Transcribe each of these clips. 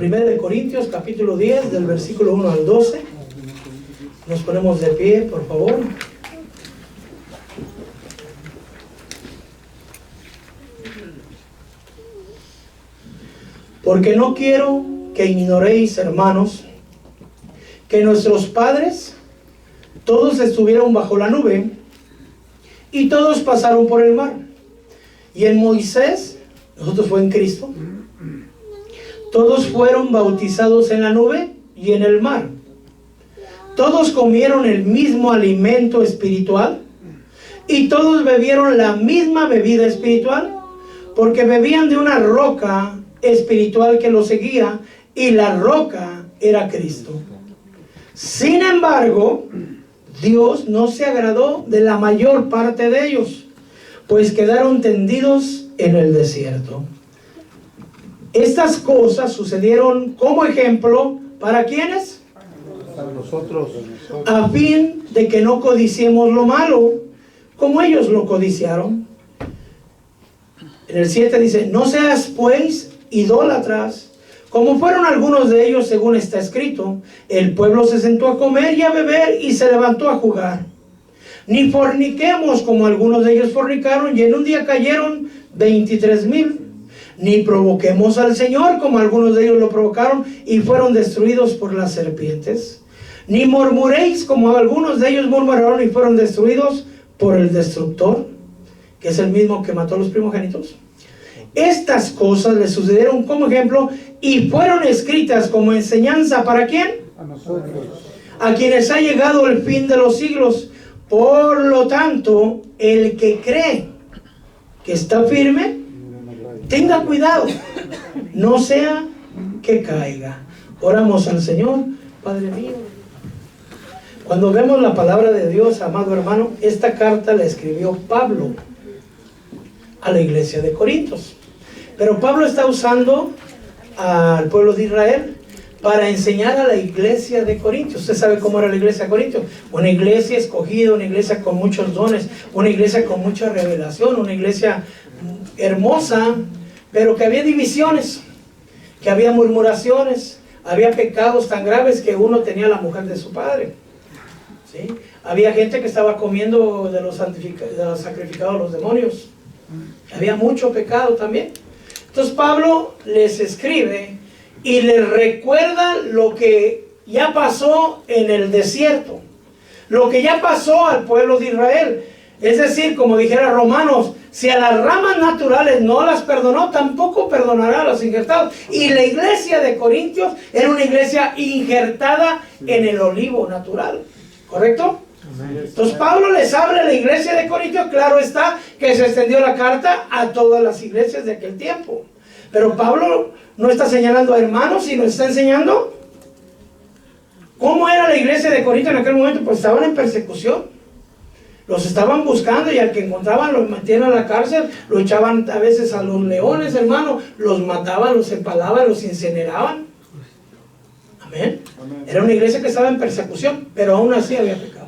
Primera de Corintios, capítulo 10, del versículo 1 al 12. Nos ponemos de pie, por favor. Porque no quiero que ignoréis, hermanos, que nuestros padres todos estuvieron bajo la nube y todos pasaron por el mar. Y en Moisés, nosotros fue en Cristo, todos fueron bautizados en la nube y en el mar. Todos comieron el mismo alimento espiritual y todos bebieron la misma bebida espiritual, porque bebían de una roca espiritual que los seguía, y la roca era Cristo. Sin embargo, Dios no se agradó de la mayor parte de ellos, pues quedaron tendidos en el desierto. Estas cosas sucedieron como ejemplo, ¿para quiénes? Para nosotros. A fin de que no codiciemos lo malo, como ellos lo codiciaron. En el 7 dice: no seas pues idólatras, como fueron algunos de ellos, según está escrito. El pueblo se sentó a comer y a beber y se levantó a jugar. Ni forniquemos, como algunos de ellos fornicaron, y en un día cayeron 23,000. Ni provoquemos al Señor, como algunos de ellos lo provocaron y fueron destruidos por las serpientes. Ni murmuréis, como algunos de ellos murmuraron y fueron destruidos por el destructor, que es el mismo que mató a los primogénitos. Estas cosas les sucedieron como ejemplo y fueron escritas como enseñanza, ¿para quién? A nosotros. A quienes ha llegado el fin de los siglos. Por lo tanto, el que cree que está firme, tenga cuidado, no sea que caiga. Oramos al Señor. Padre mío, cuando vemos la palabra de Dios, amado hermano, esta carta la escribió Pablo a la iglesia de Corintios. Pero Pablo está usando al pueblo de Israel para enseñar a la iglesia de Corintios. Usted sabe cómo era la iglesia de Corintios. Una iglesia escogida, una iglesia con muchos dones, una iglesia con mucha revelación, una iglesia hermosa, pero que había divisiones, que había murmuraciones, había pecados tan graves que uno tenía la mujer de su padre, ¿sí? Había gente que estaba comiendo de los sacrificados a los demonios. Había mucho pecado también. Entonces Pablo les escribe y les recuerda lo que ya pasó en el desierto, lo que ya pasó al pueblo de Israel. Es decir, como dijera Romanos, si a las ramas naturales no las perdonó, tampoco perdonará a los injertados. Y la iglesia de Corintios era una iglesia injertada en el olivo natural, ¿correcto? Entonces Pablo les habla a la iglesia de Corintios. Claro está que se extendió la carta a todas las iglesias de aquel tiempo, pero Pablo no está señalando a hermanos, sino está enseñando cómo era la iglesia de Corintios en aquel momento. Pues estaban en persecución, los estaban buscando, y al que encontraban los metían a la cárcel, lo echaban a veces a los leones, hermano, los mataban, los empalaban, los incineraban. Amén. Era una iglesia que estaba en persecución, pero aún así había pecado.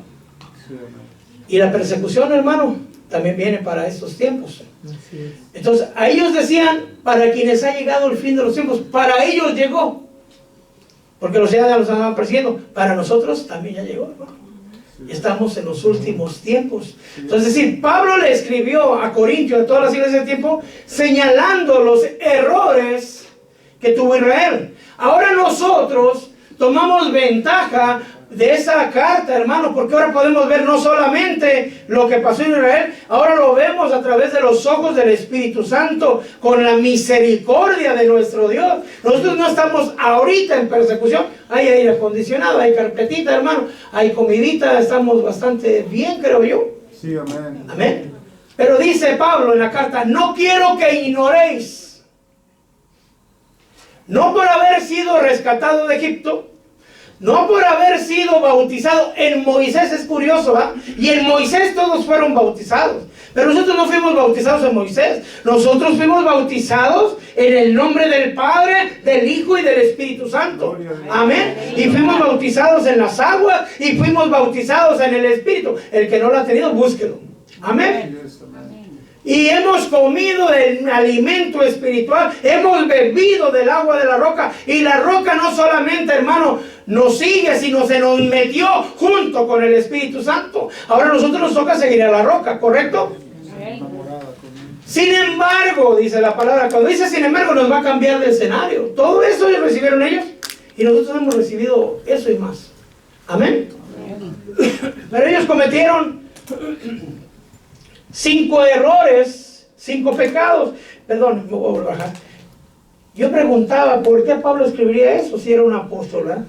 Y la persecución, hermano, también viene para estos tiempos. Entonces, a ellos decían, para quienes ha llegado el fin de los tiempos. Para ellos llegó, porque los ya los estaban persiguiendo. Para nosotros también ya llegó, hermano. Estamos en los últimos tiempos. Entonces, es decir, Pablo le escribió a Corintios, a todas las iglesias del tiempo, señalando los errores que tuvo Israel. Ahora nosotros tomamos ventaja de esa carta, hermano, porque ahora podemos ver no solamente lo que pasó en Israel, ahora lo vemos a través de los ojos del Espíritu Santo, con la misericordia de nuestro Dios. Nosotros no estamos ahorita en persecución. Hay aire acondicionado, hay carpetita, hermano, hay comidita, estamos bastante bien, creo yo. Sí, amén. Amén. Pero dice Pablo en la carta: no quiero que ignoréis, no por haber sido rescatado de Egipto, no por haber sido bautizado en Moisés. Es curioso, ¿verdad? Y en Moisés todos fueron bautizados, pero nosotros no fuimos bautizados en Moisés. Nosotros fuimos bautizados en el nombre del Padre, del Hijo y del Espíritu Santo. Amén. Y fuimos bautizados en las aguas y fuimos bautizados en el Espíritu. El que no lo ha tenido, búsquelo. Amén. Y hemos comido el alimento espiritual, hemos bebido del agua de la roca. Y la roca no solamente, hermano, nos sigue, sino se nos metió junto con el Espíritu Santo. Ahora a nosotros nos toca seguir a la roca, ¿correcto? Sin embargo, dice la palabra, cuando dice sin embargo, nos va a cambiar de escenario. Todo eso recibieron ellos y nosotros hemos recibido eso y más. Amén. Pero ellos cometieron 5 errores, 5 pecados. Perdón, me voy a bajar. Yo preguntaba por qué Pablo escribiría eso si era un apóstol, ¿verdad?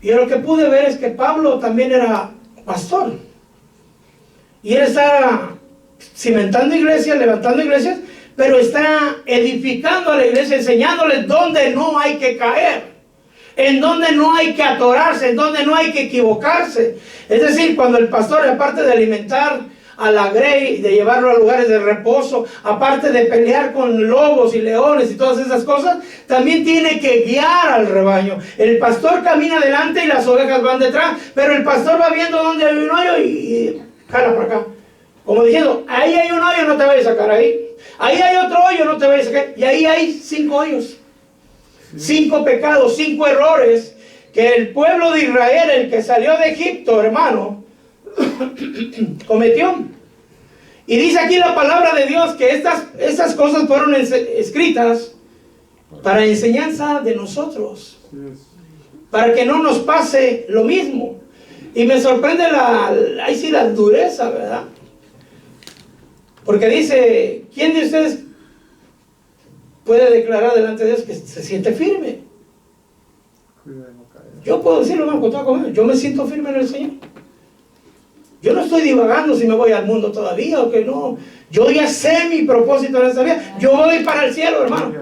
Y lo que pude ver es que Pablo también era pastor. Y él está cimentando iglesias, levantando iglesias, pero está edificando a la iglesia, enseñándoles dónde no hay que caer, en donde no hay que atorarse, en donde no hay que equivocarse. Es decir, cuando el pastor, aparte de alimentar a la grey, de llevarlo a lugares de reposo, aparte de pelear con lobos y leones y todas esas cosas, también tiene que guiar al rebaño. El pastor camina adelante y las ovejas van detrás, pero el pastor va viendo dónde hay un hoyo y jala para acá. Como diciendo, ahí hay un hoyo, no te vayas a sacar ahí. Ahí hay otro hoyo, no te vayas a sacar. Y ahí hay 5 hoyos. 5 pecados, 5 errores que el pueblo de Israel, el que salió de Egipto, hermano, cometió. Y dice aquí la palabra de Dios que estas cosas fueron escritas para enseñanza de nosotros, para que no nos pase lo mismo. Y me sorprende ahí sí la dureza, ¿verdad? Porque dice, ¿quién de ustedes puede declarar delante de Dios que se siente firme? Yo puedo decirlo, hermano, con toda confianza, yo me siento firme en el Señor. Yo no estoy divagando si me voy al mundo todavía o que no. Yo ya sé mi propósito en esta vida. Yo voy para el cielo, hermano.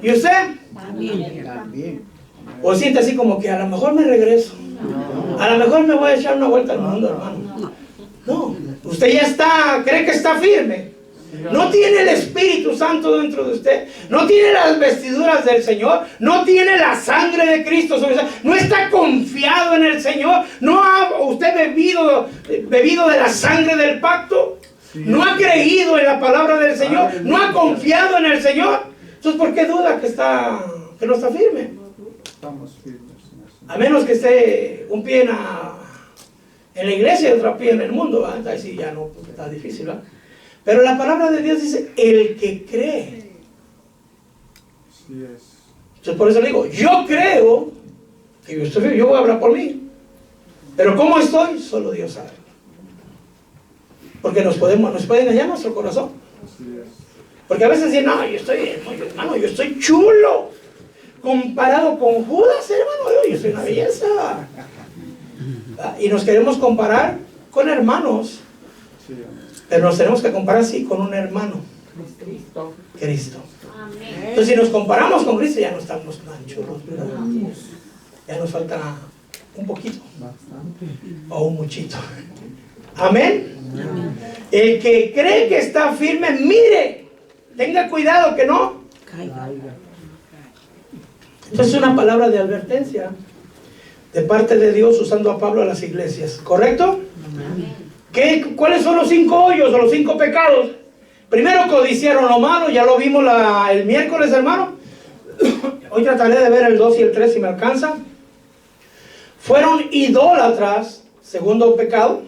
¿Y usted? También. O siente así como que a lo mejor me regreso. A lo mejor me voy a echar una vuelta al mundo, hermano. No, usted ya está, cree que está firme. No tiene el Espíritu Santo dentro de usted. No tiene las vestiduras del Señor. No tiene la sangre de Cristo sobre usted. No está confiado en el Señor. No ha usted bebido de la sangre del pacto. No ha creído en la palabra del Señor. No ha confiado en el Señor. Entonces, ¿por qué duda que no está firme? Estamos firmes. A menos que esté un pie en la iglesia y otro pie en el mundo, ¿verdad? Ahí sí ya no, porque está difícil, ¿verdad? Pero la palabra de Dios dice, el que cree. Así es. Entonces por eso le digo, yo creo que yo voy a hablar por mí. Pero ¿cómo estoy? Solo Dios sabe. Porque nos puede engañar nuestro corazón. Así es. Porque a veces dicen, no, hermano, yo estoy chulo. Comparado con Judas, hermano, yo soy una belleza. Y nos queremos comparar con hermanos. Sí. Pero nos tenemos que comparar, sí, con un hermano. Cristo. Entonces, si nos comparamos con Cristo, ya no estamos tan chulos, ¿verdad? Ya nos falta un poquito. O un muchito. Amén. El que cree que está firme, mire. Tenga cuidado que no caiga. Entonces, es una palabra de advertencia de parte de Dios usando a Pablo a las iglesias. ¿Correcto? ¿Cuáles son los 5 hoyos o los 5 pecados? Primero, codiciaron lo malo, ya lo vimos el miércoles, hermano. Hoy trataré de ver el 2 y el 3 si me alcanza. Fueron idólatras, segundo pecado.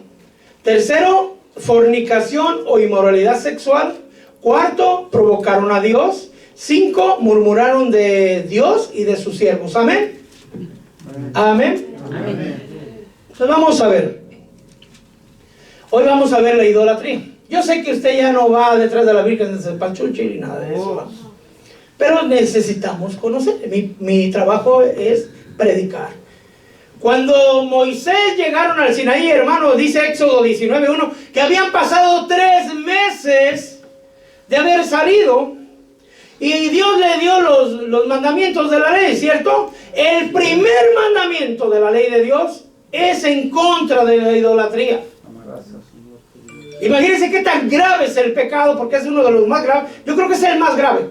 Tercero, fornicación o inmoralidad sexual. Cuarto, provocaron a Dios. 5, murmuraron de Dios y de sus siervos. Amén. Amén. Amén. Entonces vamos a ver. Hoy vamos a ver la idolatría. Yo sé que usted ya no va detrás de la Virgen de Cepalchuchi ni nada de eso, ¿va? Pero necesitamos conocer. Mi trabajo es predicar. Cuando Moisés llegaron al Sinaí, hermano, dice Éxodo 19:1, que habían pasado 3 meses de haber salido y Dios le dio los mandamientos de la ley, ¿cierto? El primer mandamiento de la ley de Dios es en contra de la idolatría. Imagínense qué tan grave es el pecado, porque es uno de los más graves. Yo creo que es el más grave.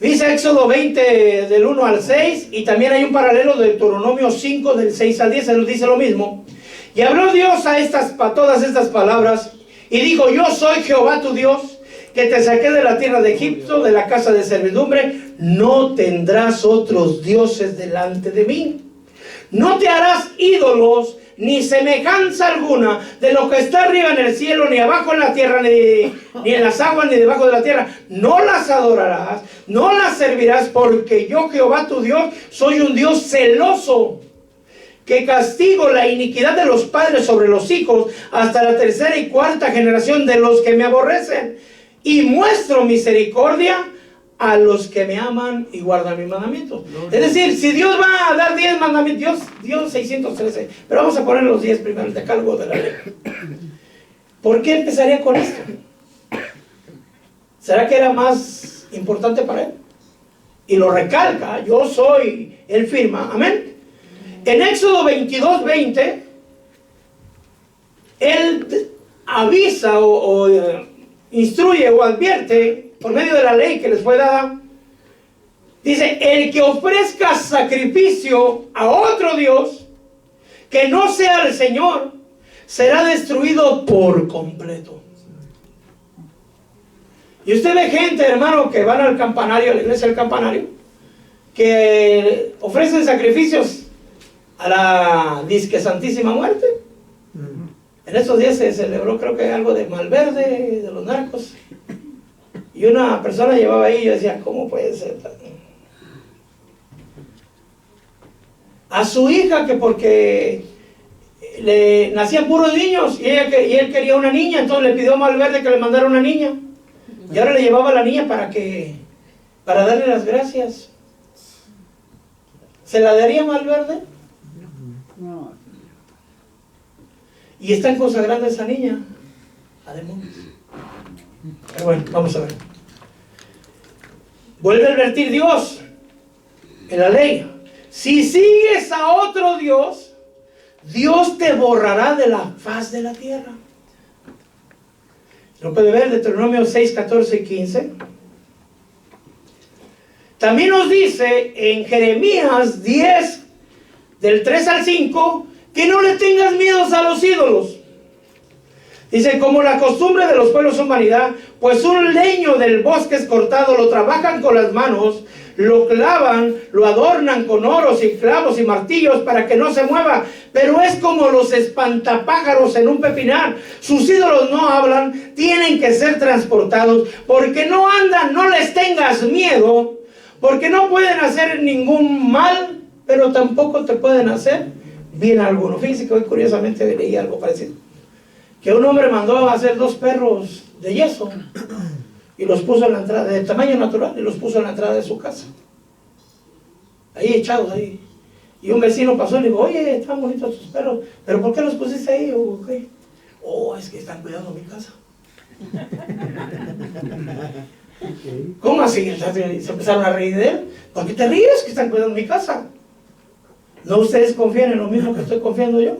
Dice Éxodo 20 del 1 al 6, y también hay un paralelo de Deuteronomio 5 del 6 al 10, él dice lo mismo. Y habló Dios a todas estas palabras, Y dijo: yo soy Jehová tu Dios, que te saqué de la tierra de Egipto, de la casa de servidumbre. No tendrás otros dioses delante de mí. No te harás ídolos, ni semejanza alguna de lo que está arriba en el cielo, ni abajo en la tierra, ni en las aguas, ni debajo de la tierra. No las adorarás, no las servirás, porque yo, Jehová tu Dios, soy un Dios celoso, que castigo la iniquidad de los padres sobre los hijos hasta la tercera y cuarta generación de los que me aborrecen, y muestro misericordia a los que me aman y guardan mis mandamientos. Es decir, si Dios va a dar 10 mandamientos, Dios 613, pero vamos a poner los 10 primero, el decálogo de la ley. ¿Por qué empezaría con esto? ¿Será que era más importante para él? Y lo recalca: yo soy, él firma, amén. En Éxodo 22:20, él avisa o instruye o advierte por medio de la ley que les fue dada. Dice: el que ofrezca sacrificio a otro Dios que no sea el Señor, será destruido por completo. Y usted ve gente, hermano, que van al campanario, a la iglesia del campanario, que ofrecen sacrificios a la disque Santísima Muerte. En estos días se celebró, creo que algo de Malverde, de los narcos, y una persona llevaba ahí, y yo decía: ¿cómo puede ser? A su hija, que porque le nacían puros niños, y él quería una niña, entonces le pidió a Malverde que le mandara una niña, y ahora le llevaba a la niña para darle las gracias. ¿Se la daría Malverde? No. Y están consagrando a esa niña a demonios. Pero bueno, vamos a ver. Vuelve a advertir Dios en la ley: si sigues a otro Dios, Dios te borrará de la faz de la tierra. Lo puede ver, Deuteronomio 6, 14 y 15. También nos dice en Jeremías 10, del 3 al 5, que no le tengas miedos a los ídolos. Dice: como la costumbre de los pueblos son vanidad, pues un leño del bosque es cortado, lo trabajan con las manos, lo clavan, lo adornan con oros y clavos y martillos para que no se mueva, pero es como los espantapájaros en un pepinar. Sus ídolos no hablan, tienen que ser transportados, porque no andan. No les tengas miedo, porque no pueden hacer ningún mal, pero tampoco te pueden hacer bien alguno. Fíjense que hoy curiosamente leí algo parecido, que un hombre mandó a hacer 2 perros de yeso y los puso en la entrada, de tamaño natural, y los puso en la entrada de su casa, ahí echados ahí. Y un vecino pasó y le dijo: oye, están bonitos tus perros, pero ¿por qué los pusiste ahí? ¿O qué? Oh, es que están cuidando mi casa. ¿Cómo así? Se empezaron a reír de él. ¿Por qué te ríes? Que están cuidando mi casa. ¿No ustedes confían en lo mismo que estoy confiando yo?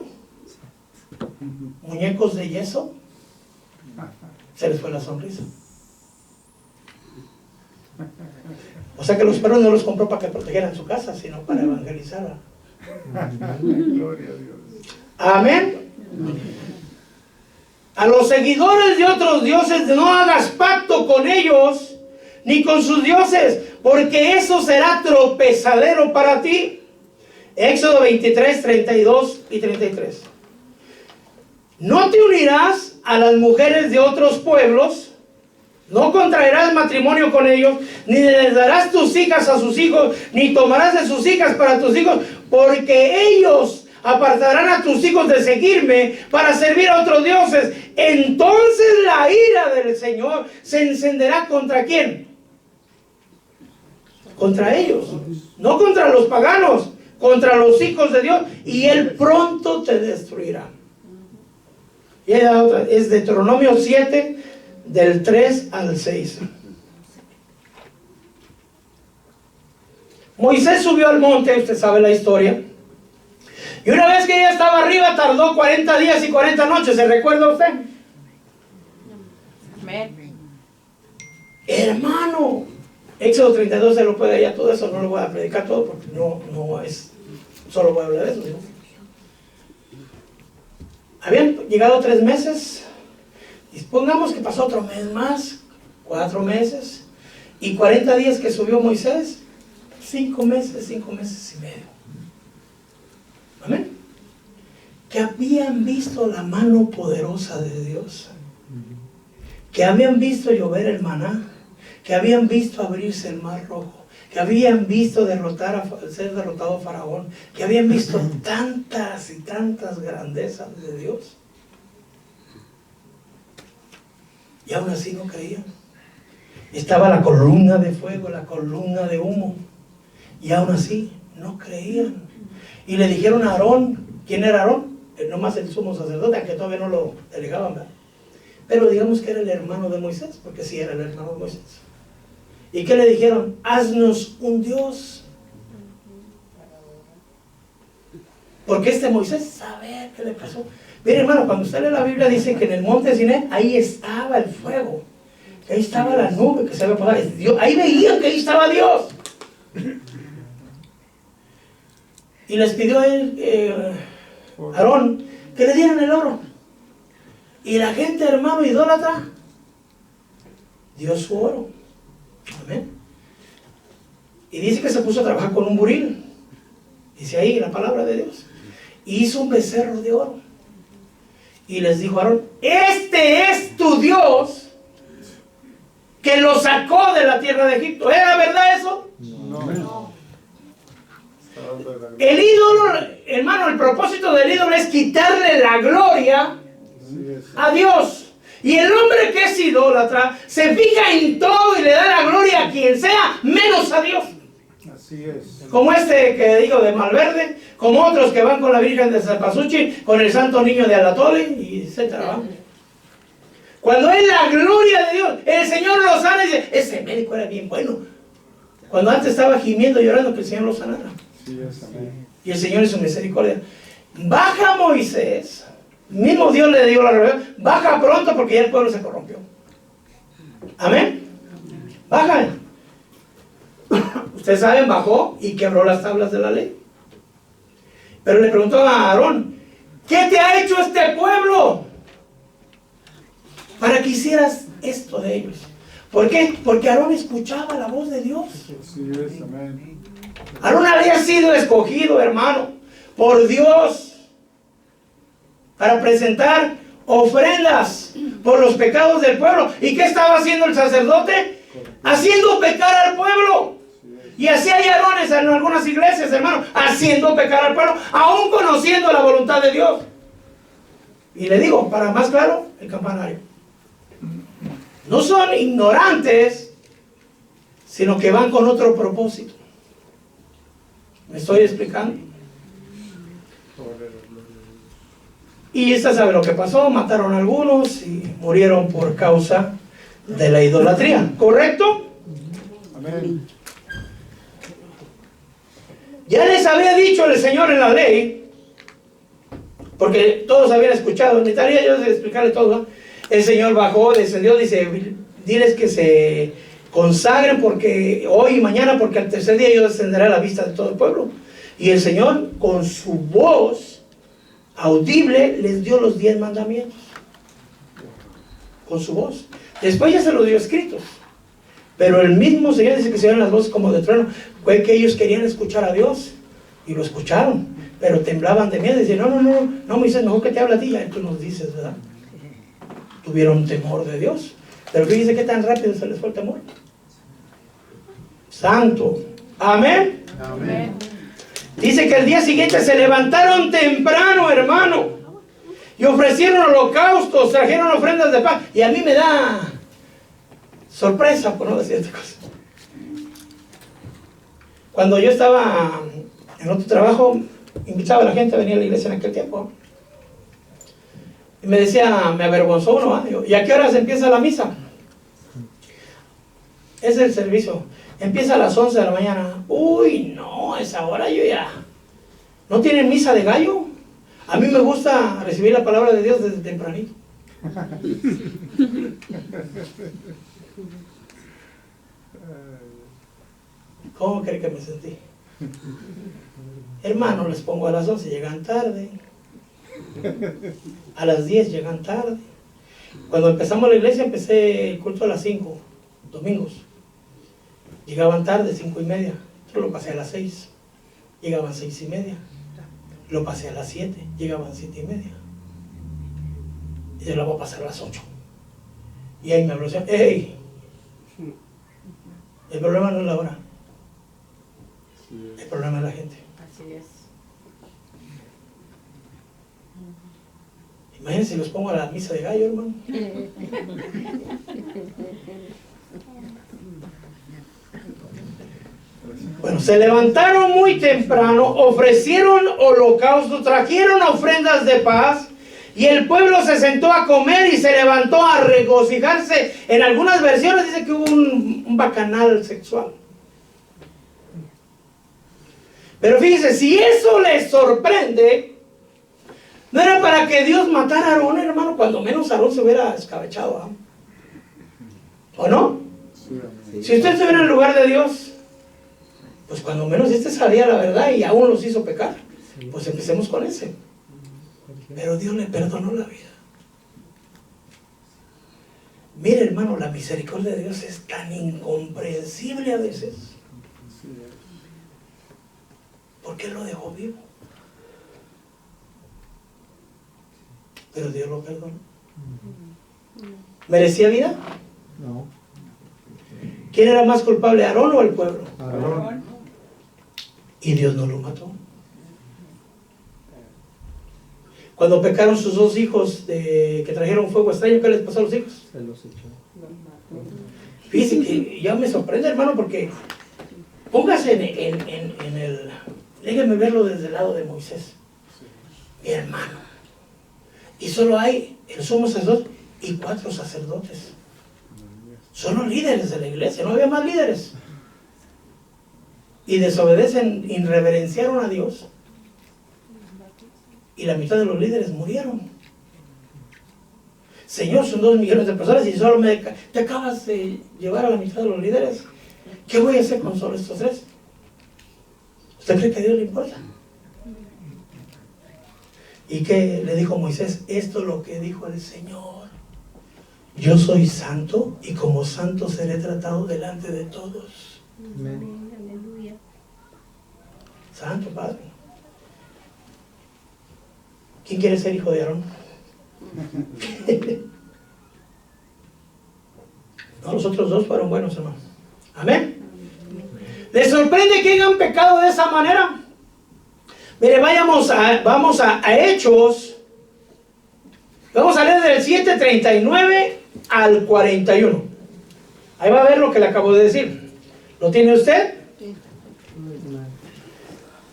Muñecos de yeso. Se les fue la sonrisa. O sea que los perros no los compró para que protegieran su casa, sino para evangelizarla. Gloria a Dios. Amén. A los seguidores de otros dioses no hagas pacto con ellos, ni con sus dioses, porque eso será tropezadero para ti. Éxodo 23, 32 y 33. No te unirás a las mujeres de otros pueblos, no contraerás matrimonio con ellos, ni les darás tus hijas a sus hijos, ni tomarás de sus hijas para tus hijos, porque ellos apartarán a tus hijos de seguirme para servir a otros dioses. Entonces la ira del Señor se encenderá ¿contra quién? Contra ellos, no contra los paganos, contra los hijos de Dios, y Él pronto te destruirá. Y la otra es Deuteronomio 7, del 3 al 6. Moisés subió al monte, usted sabe la historia, y una vez que ya estaba arriba tardó 40 días y 40 noches. ¿Se recuerda usted? Amén. Hermano, Éxodo 32 se lo puede, ya todo eso no lo voy a predicar todo, porque no es, solo voy a hablar de eso, ¿no? Habían llegado 3 meses, Y pongamos que pasó otro mes más, 4 meses, y 40 días que subió Moisés, 5 meses y medio. Amén. Que habían visto la mano poderosa de Dios, que habían visto llover el maná, que habían visto abrirse el mar rojo, que habían visto ser derrotado Faraón, que habían visto tantas y tantas grandezas de Dios. Y aún así no creían. Estaba la columna de fuego, la columna de humo, y aún así no creían. Y le dijeron a Aarón, ¿quién era Aarón? Nomás el sumo sacerdote, aunque todavía no lo delegaban, ¿verdad? Pero digamos que era el hermano de Moisés, porque sí era el hermano de Moisés. ¿Y qué le dijeron? Haznos un Dios. Porque este Moisés, sabe qué le pasó. Mire, hermano, cuando usted lee la Biblia dice que en el monte Siné, ahí estaba el fuego, que ahí estaba la nube que se había posado. Ahí veían que ahí estaba Dios. Y les pidió a él, Aarón, que le dieran el oro. Y la gente, hermano, idólatra, dio su oro. Amén. Y dice que se puso a trabajar con un buril. Dice ahí la palabra de Dios. Y hizo un becerro de oro. Y les dijo a Aarón, este es tu Dios que lo sacó de la tierra de Egipto. ¿Era verdad eso? No. El ídolo, hermano, el propósito del ídolo es quitarle la gloria a Dios. Y el hombre que es idólatra se fija en todo y le da la gloria a quien sea, menos a Dios. Así es. Como este que digo de Malverde, como otros que van con la Virgen de Zapasuchi, con el Santo Niño de Alatole, y etcétera. Cuando es la gloria de Dios, el Señor lo sana y dice, ese médico era bien bueno. Cuando antes estaba gimiendo y llorando que el Señor lo sanara. Sí, es, amén. Y el Señor en su misericordia. Baja Moisés, mismo Dios le dio la revelación, baja pronto porque ya el pueblo se corrompió. Amén. Baja. Ustedes saben, bajó y quebró las tablas de la ley. Pero le preguntó a Aarón, ¿qué te ha hecho este pueblo para que hicieras esto de ellos? ¿Por qué? Porque Aarón escuchaba la voz de Dios. Así es, amén. Aarón había sido escogido, hermano, por Dios para presentar ofrendas por los pecados del pueblo. ¿Y qué estaba haciendo el sacerdote? Haciendo pecar al pueblo. Y así hay Aarones en algunas iglesias, hermano, haciendo pecar al pueblo, aún conociendo la voluntad de Dios. Y le digo, para más claro, el campanario. No son ignorantes, sino que van con otro propósito. ¿Me estoy explicando? Y esta sabe lo que pasó, mataron a algunos y murieron por causa de la idolatría, ¿correcto? Amén. Ya les había dicho el Señor en la ley, porque todos habían escuchado, necesitaría yo explicarles todo, ¿no? El Señor bajó, descendió, dice, diles que se consagren porque hoy y mañana, porque al tercer día yo descenderé a la vista de todo el pueblo. Y el Señor con su voz audible les dio los 10 mandamientos. Con su voz. Después ya se lo dio escritos. Pero el mismo Señor dice que se oían las voces como de trueno. Fue que ellos querían escuchar a Dios y lo escucharon, pero temblaban de miedo. Dicen, no, Moisés, mejor que te habla a ti, ya tú nos dices, ¿verdad? Tuvieron temor de Dios. Pero fíjense qué tan rápido se les fue el temor. Santo. Amén. Amén. Dice que el día siguiente se levantaron temprano, hermano, y ofrecieron holocaustos, trajeron ofrendas de paz. Y a mí me da sorpresa, por no decir otra cosa. Cuando yo estaba en otro trabajo, invitaba a la gente a venir a la iglesia en aquel tiempo. Y me decía, me avergonzó uno, ¿eh? ¿Y a qué horas empieza la misa? Es el servicio. Empieza a las 11 de la mañana. Uy, no, a esa hora yo ya. ¿No tienen misa de gallo? A mí me gusta recibir la palabra de Dios desde tempranito. ¿Cómo cree que me sentí? Hermano, les pongo a las 11, llegan tarde. A las 10 llegan tarde. Cuando empezamos la iglesia, empecé el culto a las 5, domingos. Llegaban tarde, 5:30. Yo lo pasé a las 6. Llegaban 6:30. Lo pasé a las 7. Llegaban 7:30. Y yo lo voy a pasar a las 8. Y ahí me habló, ¡hey! El problema no es la hora. El problema es la gente. Así es. Imagínense si los pongo a la misa de gallo, hermano. Bueno, se levantaron muy temprano, ofrecieron holocausto, trajeron ofrendas de paz, y el pueblo se sentó a comer y se levantó a regocijarse. En algunas versiones dice que hubo un bacanal sexual. Pero fíjense, si eso les sorprende, no era para que Dios matara a Aarón, hermano, cuando menos Aarón se hubiera escabechado, ¿eh? ¿O no? Si usted estuviera en el lugar de Dios, pues cuando menos sabía la verdad y aún los hizo pecar, pues empecemos con ese. Pero Dios le perdonó la vida. Mire, hermano, la misericordia de Dios es tan incomprensible a veces. ¿Por qué lo dejó vivo? Pero Dios lo perdonó. ¿Merecía vida? No. ¿Quién era más culpable, Aarón o el pueblo? Aarón. Y Dios no lo mató. Cuando pecaron sus dos hijos que trajeron fuego extraño, ¿qué les pasó a los hijos? Se los echó. Fíjense que ya me sorprende, hermano, porque póngase en el... Déjenme verlo desde el lado de Moisés. Mi hermano. Y solo hay el sumo sacerdote y 4 sacerdotes. Son los líderes de la iglesia, no había más líderes. Y desobedecen, irreverenciaron a Dios. Y la mitad de los líderes murieron. Señor, son 2 millones de personas y solo te acabas de llevar a la mitad de los líderes. ¿Qué voy a hacer con solo estos 3? ¿Usted cree que a Dios le importa? ¿Y qué le dijo Moisés? Esto es lo que dijo el Señor. Yo soy santo y como santo seré tratado delante de todos. Amén. Aleluya. Santo Padre. ¿Quién quiere ser hijo de Aarón? No, los otros 2 fueron buenos, hermano. Amén. ¿Les sorprende que hayan pecado de esa manera? Mire, vamos a Hechos. Vamos a leer del 7:39 al 41. Ahí va a ver lo que le acabo de decir. ¿Lo tiene usted?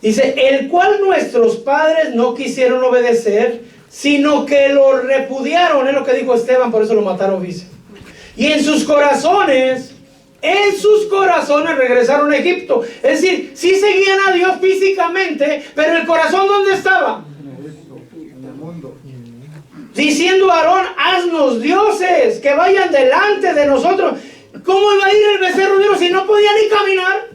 Dice, el cual nuestros padres no quisieron obedecer, sino que lo repudiaron. Es lo que dijo Esteban, por eso lo mataron, dice. Y en sus corazones regresaron a Egipto. Es decir, sí seguían a Dios físicamente, pero el corazón, ¿dónde estaba? En Egipto, en el mundo. Diciendo a Aarón, haznos dioses que vayan delante de nosotros. ¿Cómo iba a ir el becerro de oro si no podía ni caminar?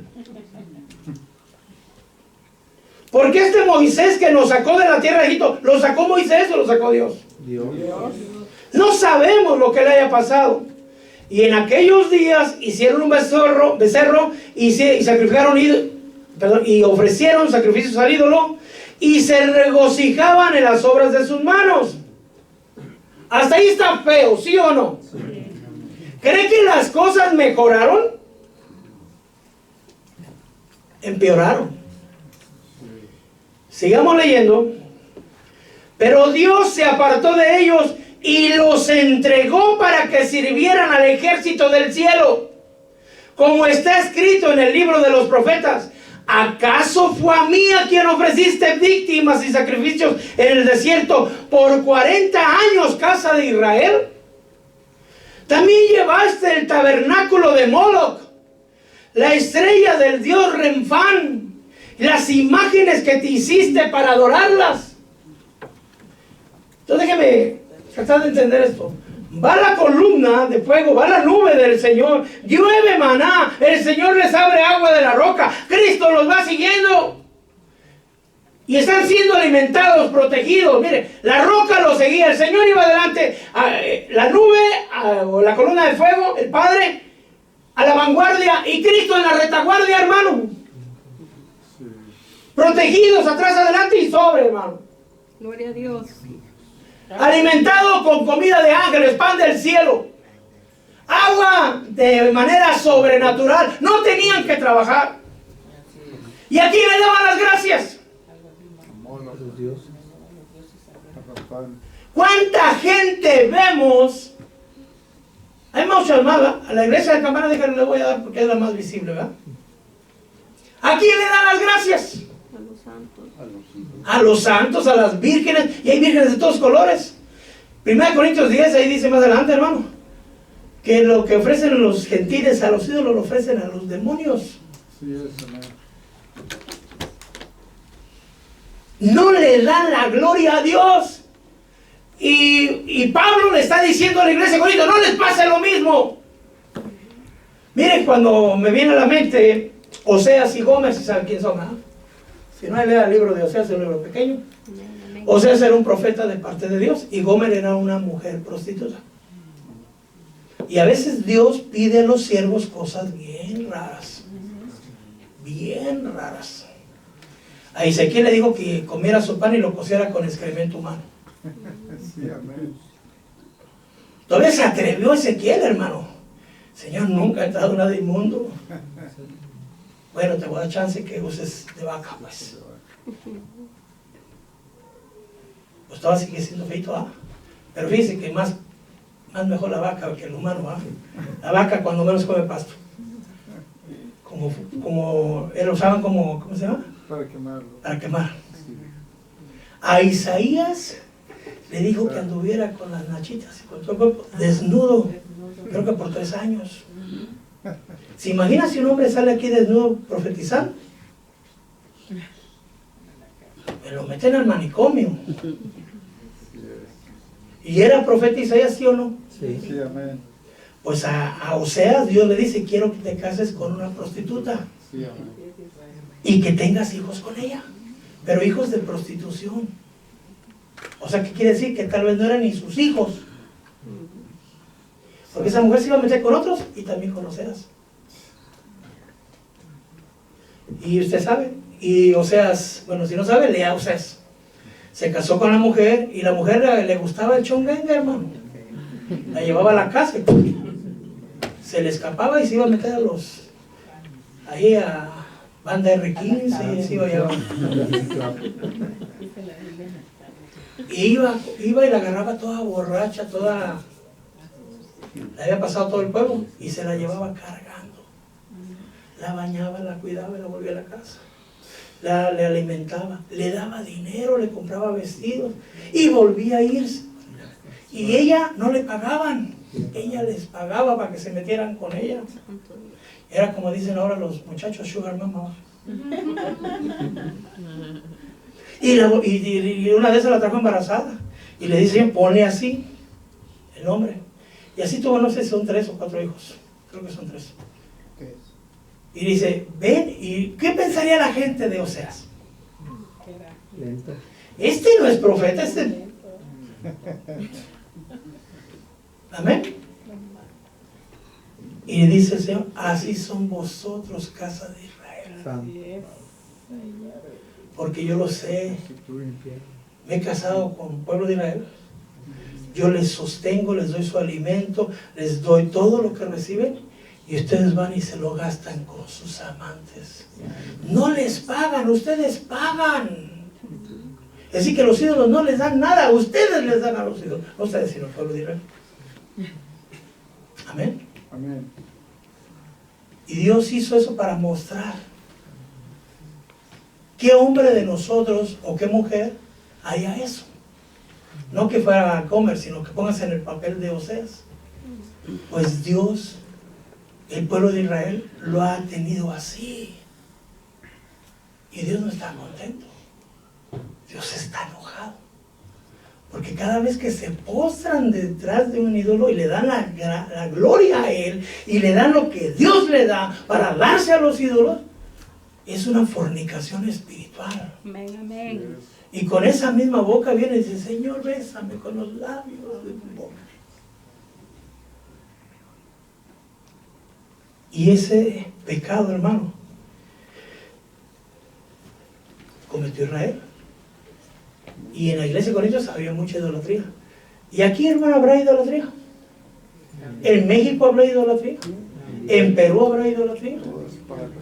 Porque este Moisés que nos sacó de la tierra de Egipto, ¿lo sacó Moisés o lo sacó Dios? Dios. No sabemos lo que le haya pasado. Y en aquellos días hicieron un becerro y sacrificaron y ofrecieron sacrificios al ídolo y se regocijaban en las obras de sus manos. Hasta ahí está feo, ¿sí o no? Sí. ¿Cree que las cosas mejoraron? Empeoraron. Sigamos leyendo. Pero Dios se apartó de ellos y los entregó para que sirvieran al ejército del cielo. Como está escrito en el libro de los profetas: ¿acaso fue a mí a quien ofreciste víctimas y sacrificios en el desierto por 40 años, casa de Israel? También llevaste el tabernáculo de Moloch, la estrella del dios Renfán, las imágenes que te hiciste para adorarlas. Entonces déjeme tratar de entender esto. Va la columna de fuego, va la nube del Señor, llueve maná, el Señor les abre agua de la roca, Cristo los va siguiendo. Y están siendo alimentados, protegidos. Mire, la roca los seguía. El Señor iba adelante. La nube o la columna de fuego, el Padre a la vanguardia y Cristo en la retaguardia, hermano. Protegidos atrás, adelante y sobre, hermano. Gloria a Dios. Alimentado con comida de ángeles, pan del cielo, agua de manera sobrenatural. No tenían que trabajar. ¿Y a quién le daban las gracias? ¿Cuánta gente vemos? Hay muchas más, ¿verdad? A la iglesia de Campana de que le voy a dar porque es la más visible, ¿verdad? ¿A quién le dan las gracias? A los santos. A los santos, a las vírgenes, y hay vírgenes de todos colores. 1 Corintios 10, ahí dice más adelante, hermano, que lo que ofrecen los gentiles a los ídolos lo ofrecen a los demonios. Sí, es, amén. No le dan la gloria a Dios. Y Pablo le está diciendo a la iglesia de Corinto, no les pase lo mismo. Miren, cuando me viene a la mente Oseas y Gomer, si saben quién son, ¿eh? Si no, lea el libro de Oseas, el libro pequeño. Oseas era un profeta de parte de Dios y Gomer era una mujer prostituta. Y a veces Dios pide a los siervos cosas bien raras. Bien raras. A Ezequiel le dijo que comiera su pan y lo cociera con excremento humano. Sí, amén. Todavía se atrevió Ezequiel, hermano. Señor, nunca he entrado nada inmundo. Bueno, te voy a dar chance que uses de vaca, pues. Pues todavía sigue siendo feito, ¿ah? Pero fíjense que más mejor la vaca que el humano, ¿ah? La vaca cuando menos come pasto. Como lo usaban como, ¿cómo se llama? Para quemarlo. Para quemar. Sí. A Isaías le dijo que anduviera con las nachitas y con todo el cuerpo desnudo, creo que por 3 años. ¿Se imagina si un hombre sale aquí desnudo profetizando? Me lo meten al manicomio. ¿Y era profeta Isaías, sí o no? Sí, sí, amén. Pues a Oseas Dios le dice, quiero que te cases con una prostituta Sí, amén. y que tengas hijos con ella, pero hijos de prostitución. O sea, ¿qué quiere decir? Que tal vez no eran ni sus hijos, porque esa mujer se iba a meter con otros y también con Oseas. Y usted sabe, y Oseas, bueno, si no sabe, lea Oseas. Se casó con la mujer y la mujer le gustaba el chongengue, hermano. La llevaba a la casa y se le escapaba y se iba a meter ahí a banda R15 y se iba a llevar. Y iba y la agarraba toda borracha, le había pasado todo el pueblo y se la llevaba cargando. La bañaba, la cuidaba y la volvía a la casa. Le alimentaba, le daba dinero, le compraba vestidos y volvía a irse. Y ella no le pagaban, ella les pagaba para que se metieran con ella. Era como dicen ahora los muchachos, sugar mama. Y una vez se la trajo embarazada y le dicen, pone así el nombre. Y así tuvo, no sé si son 3 o 4 hijos, creo que son 3. Y dice, ven, ¿y qué pensaría la gente de Oseas? Lento. Este no es profeta, Amén. Y dice el Señor, así son vosotros, casa de Israel. Santo. Porque yo lo sé, me he casado con el pueblo de Israel. Yo les sostengo, les doy su alimento, les doy todo lo que reciben. Y ustedes van y se lo gastan con sus amantes. No les pagan, ustedes pagan. Es decir, que los ídolos no les dan nada, ustedes les dan a los ídolos. No ustedes, sino el pueblo de Israel. Amén. Amén. Y Dios hizo eso para mostrar qué hombre de nosotros o qué mujer haya eso. No que fuera a comer, sino que póngase en el papel de Oseas. Pues Dios, el pueblo de Israel, lo ha tenido así. Y Dios no está contento. Dios está enojado. Porque cada vez que se postran detrás de un ídolo y le dan la gloria a él y le dan lo que Dios le da para darse a los ídolos, Es una fornicación espiritual. Amén, amén. Y con esa misma boca viene y dice, Señor, bésame con los labios de tu boca. Y ese pecado, hermano, cometió Israel. Y en la iglesia de Corintios había mucha idolatría. Y aquí, hermano, habrá idolatría. En México habrá idolatría. En Perú habrá idolatría.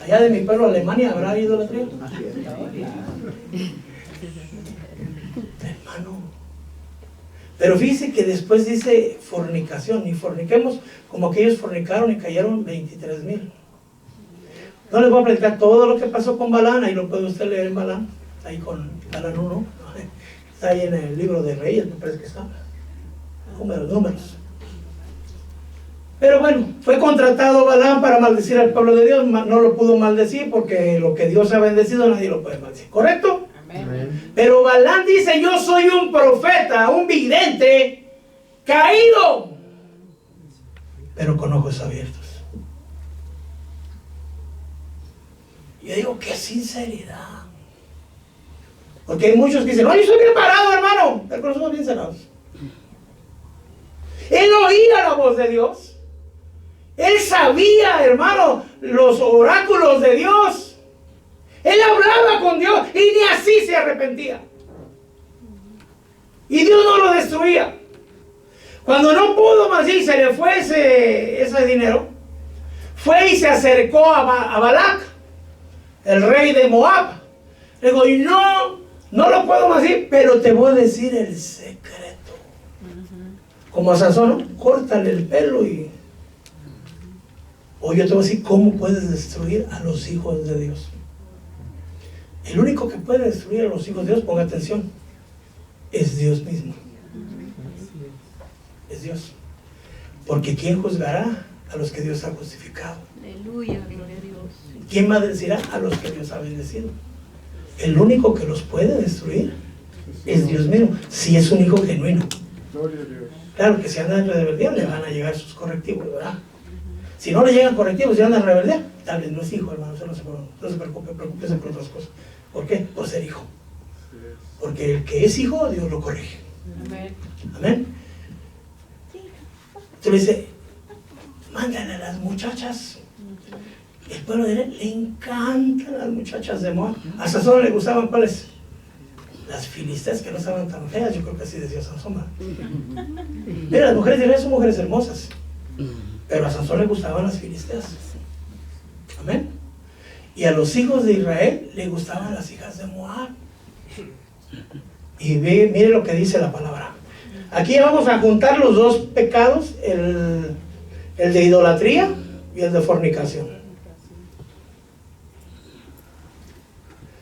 Allá de mi pueblo, Alemania, habrá idolatría. Hermano. Pero fíjese que después dice fornicación. Ni forniquemos como que ellos fornicaron y cayeron 23,000. No les voy a platicar todo lo que pasó con Balán. Ahí lo puede usted leer en Balán. Ahí con Balán 1. Está ahí en el libro de Reyes, me parece que está. Números. Pero bueno, fue contratado Balán para maldecir al pueblo de Dios. No lo pudo maldecir porque lo que Dios ha bendecido nadie lo puede maldecir. ¿Correcto? Amén. Pero Balán dice, yo soy un profeta, un vidente, caído, pero con ojos abiertos. Yo digo, qué sinceridad. Porque hay muchos que dicen, no, yo soy bien parado, hermano, pero con los ojos bien cerrados. Él oía la voz de Dios. Él sabía, hermano, los oráculos de Dios. Él hablaba con Dios y ni así se arrepentía. Y Dios no lo destruía. Cuando no pudo más y se le fue ese dinero, fue y se acercó a Balac, el rey de Moab. Le digo, y no lo puedo más decir, pero te voy a decir el secreto. Como a Sansón, ¿no? Córtale el pelo y... O yo te voy a decir cómo puedes destruir a los hijos de Dios. El único que puede destruir a los hijos de Dios, ponga atención, es Dios mismo. Es Dios. Porque ¿quién juzgará a los que Dios ha justificado? Aleluya, gloria a Dios. ¿Quién maldecirá a los que Dios ha bendecido? El único que los puede destruir es Dios mismo, si es un hijo genuino. Gloria a Dios. Claro que si anda en rebeldía le van a llegar sus correctivos, ¿verdad? Si no le llegan correctivos y anda en rebeldía, tal vez no es hijo, hermano. No se preocupe, preocúpese por otras cosas. ¿Por qué? Por ser hijo. Porque el que es hijo, Dios lo corrige. Amén. Amén. Tú le dices, mándale a las muchachas. El pueblo de él le encantan las muchachas de Moab. A Sansón le gustaban, ¿cuáles? Las filisteas, que no estaban tan feas. Yo creo que así decía Sansón. Mira, las mujeres de Israel son mujeres hermosas, pero a Sansón le gustaban las filisteas. Amén. Y a los hijos de Israel le gustaban las hijas de Moab. Y mire lo que dice la palabra. Aquí vamos a juntar los dos pecados, el de idolatría y el de fornicación.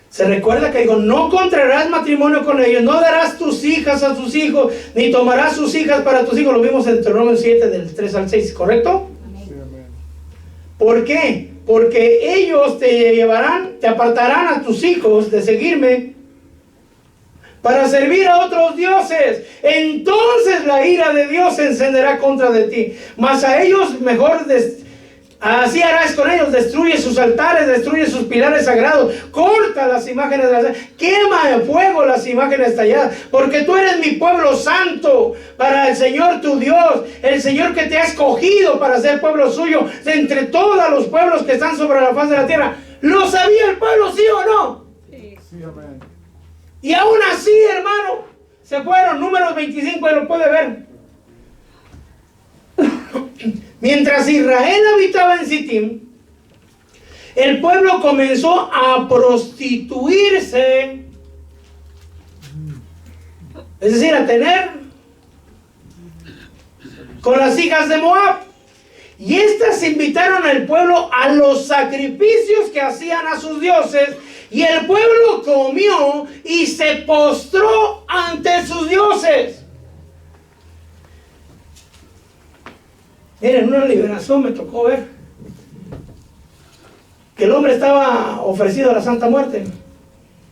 Se recuerda que digo, no contraerás matrimonio con ellos, no darás tus hijas a tus hijos, ni tomarás sus hijas para tus hijos. Lo vimos en Deuteronomio 7 del 3 al 6, ¿correcto? Sí, amén. ¿Por qué? Porque ellos te apartarán a tus hijos de seguirme para servir a otros dioses. Entonces la ira de Dios se encenderá contra de ti. Mas a ellos mejor así harás con ellos, destruye sus altares, destruye sus pilares sagrados, corta las imágenes, quema en fuego las imágenes talladas, porque tú eres mi pueblo santo para el Señor tu Dios, el Señor que te ha escogido para ser pueblo suyo, de entre todos los pueblos que están sobre la faz de la tierra. ¿Lo sabía el pueblo, sí o no? Sí. Sí, amén. Y aún así, hermano, se fueron. Números 25, ahí lo puede ver. Mientras Israel habitaba en Sittim, el pueblo comenzó a prostituirse, es decir, a tener con las hijas de Moab. Y estas invitaron al pueblo a los sacrificios que hacían a sus dioses, y el pueblo comió y se postró ante sus dioses. Miren, en una liberación me tocó ver que el hombre estaba ofrecido a la Santa Muerte.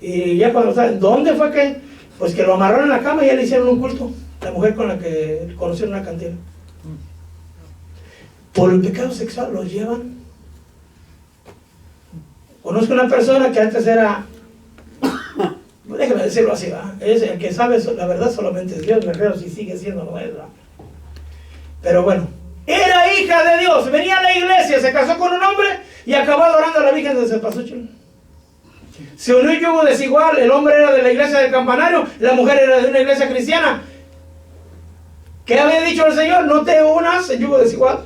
Y ya cuando ¿saben dónde fue que? Pues que lo amarraron en la cama y ya le hicieron un culto. La mujer con la que conoció en una cantina. Por el pecado sexual los llevan Conozco una persona que antes era, déjeme decirlo así, ¿verdad? Es el que sabe la verdad solamente es Dios, me creo si sigue siendo no es, ¿verdad? Pero bueno, era hija de Dios, venía a la iglesia, se casó con un hombre y acabó adorando a la Virgen de Cempasúchil. Se unió un yugo desigual, el hombre era de la iglesia del Campanario, la mujer era de una iglesia cristiana. ¿Qué había dicho el Señor? No te unas en yugo desigual.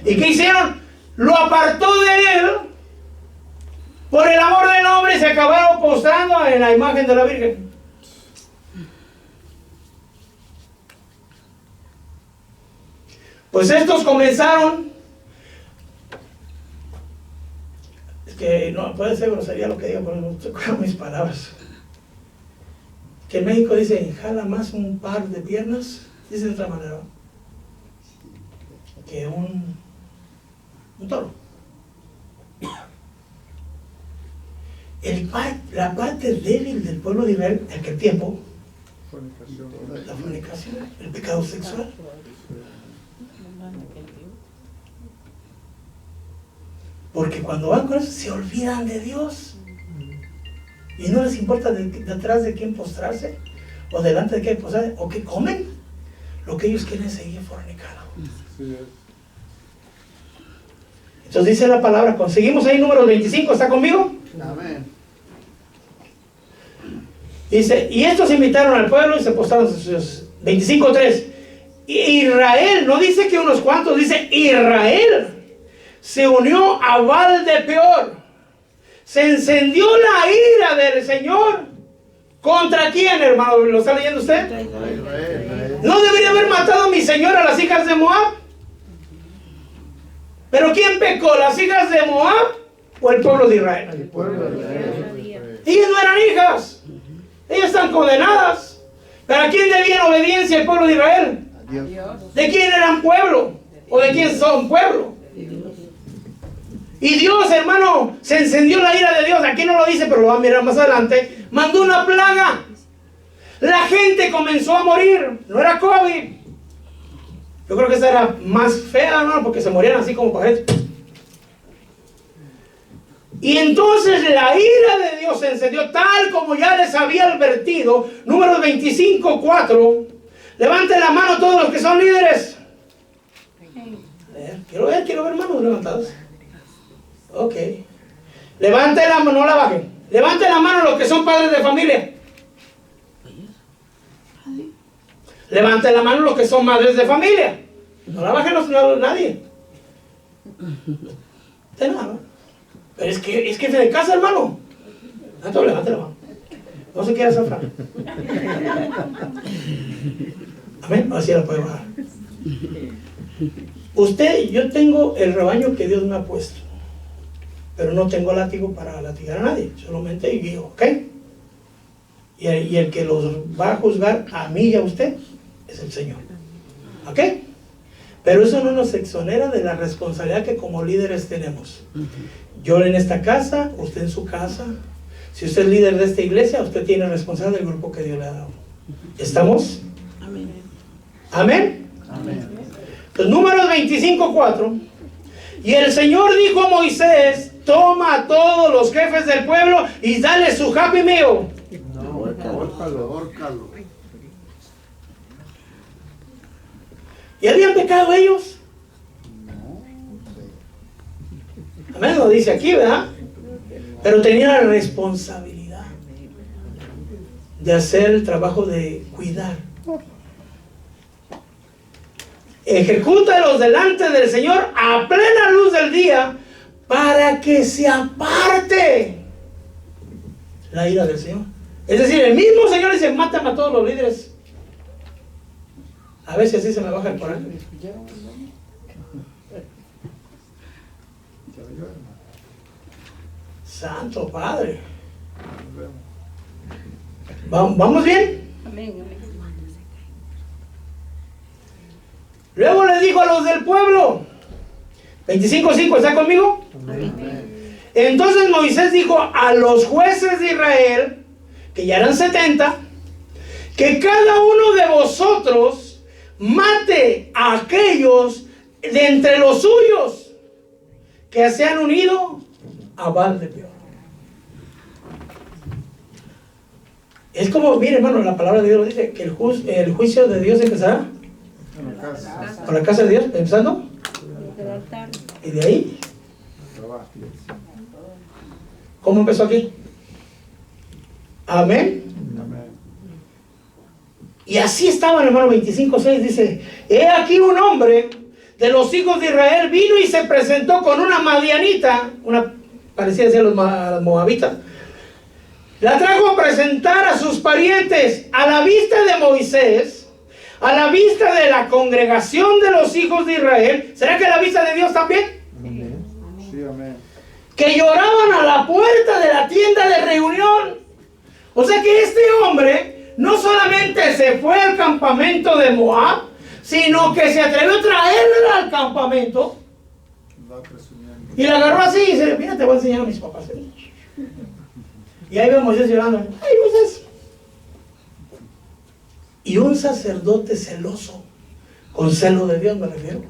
¿Y qué hicieron? Lo apartó de él por el amor del hombre y se acabaron postrando en la imagen de la Virgen. Pues estos comenzaron, es que no puede ser grosería lo que digo, pero no estoy con mis palabras. Que en México dicen, jala más un par de piernas, dice de otra manera, que un toro. La parte débil del pueblo de Israel en aquel tiempo, la fornicación, el pecado sexual. Porque cuando van con eso se olvidan de Dios y no les importa detrás de quién postrarse o delante de quién postrarse o qué comen. Lo que ellos quieren es seguir fornicando. Entonces dice la palabra, conseguimos ahí número 25, ¿está conmigo? Amén. Dice, y estos invitaron al pueblo y se postraron sus dioses. 25:3. Israel, no dice que unos cuantos, dice Israel se unió a Baal de Peor. Se encendió la ira del Señor. ¿Contra quién, hermano? ¿Lo está leyendo usted? ¿No debería haber matado a mi Señor a las hijas de Moab? ¿Pero quién pecó? ¿Las hijas de Moab o el pueblo de Israel? El pueblo de Israel. Ellas no eran hijas. Ellas están condenadas. ¿Pero a quién debían obediencia el pueblo de Israel? ¿De quién eran pueblo? ¿O de quién son pueblo? Y Dios, hermano, se encendió la ira de Dios. Aquí no lo dice, pero lo va a mirar más adelante. Mandó una plaga. La gente comenzó a morir. No era COVID. Yo creo que esa era más fea, hermano, porque se morían así como pajeros. Y entonces la ira de Dios se encendió tal como ya les había advertido. Número 25:4. Levanten la mano todos los que son líderes. Quiero ver manos levantadas. Ok. Levanten la mano, no la bajen. Levanten la mano los que son padres de familia. Levanten la mano los que son madres de familia. No la bajen nadie. De nada. Pero es que de casa, hermano. Entonces levante la mano. No se quiera zafar. Amén. Así la puede bajar. Yo tengo el rebaño que Dios me ha puesto. Pero no tengo látigo para latigar a nadie. Solamente guío, ¿ok? Y el que los va a juzgar a mí y a usted es el Señor. ¿Ok? Pero eso no nos exonera de la responsabilidad que como líderes tenemos. Yo en esta casa, usted en su casa. Si usted es líder de esta iglesia, usted tiene responsabilidad del grupo que Dios le ha dado. ¿Estamos? Amén. ¿Amén? Amén. Pues números 25:4. Y el Señor dijo a Moisés: toma a todos los jefes del pueblo y dale su happy meal. No, ahórcalo. ¿Y habían pecado ellos? Amén, lo dice aquí, ¿verdad? Pero tenían la responsabilidad de hacer el trabajo de cuidar. Ejecútalos delante del Señor a plena luz del día para que se aparte la ira del Señor. Es decir, el mismo Señor dice: mátame a todos los líderes. A ver si así se me baja el coraje. Santo Padre. ¿Vamos bien? Amén. Luego le dijo a los del pueblo, 25:5, ¿está conmigo? Amén. Entonces Moisés dijo a los jueces de Israel, que ya eran 70, que cada uno de vosotros mate a aquellos de entre los suyos que se han unido a Baal de Peor. Es como, mire hermano, la palabra de Dios lo dice, que el juicio de Dios empezará En la casa. por la casa de Dios, empezando, Del altar. y de ahí, Trabajo. ¿cómo empezó aquí? Amén. Amén. Y así estaba en el hermano 25:6, dice, he aquí un hombre de los hijos de Israel vino y se presentó con una madianita, una parecía ser a los moabitas, la trajo a presentar a sus parientes a la vista de Moisés, a la vista de la congregación de los hijos de Israel. ¿Será que a la vista de Dios también? Amén. Sí, amén. Que lloraban a la puerta de la tienda de reunión. O sea que este hombre no solamente se fue al campamento de Moab, sino que se atrevió a traerla al campamento Va presumiendo. y la agarró así y dice, mira, te voy a enseñar a mis papás. Y ahí ve a Moisés llorando. ¡Ay, Moisés! Y un sacerdote celoso, con celo de Dios me refiero.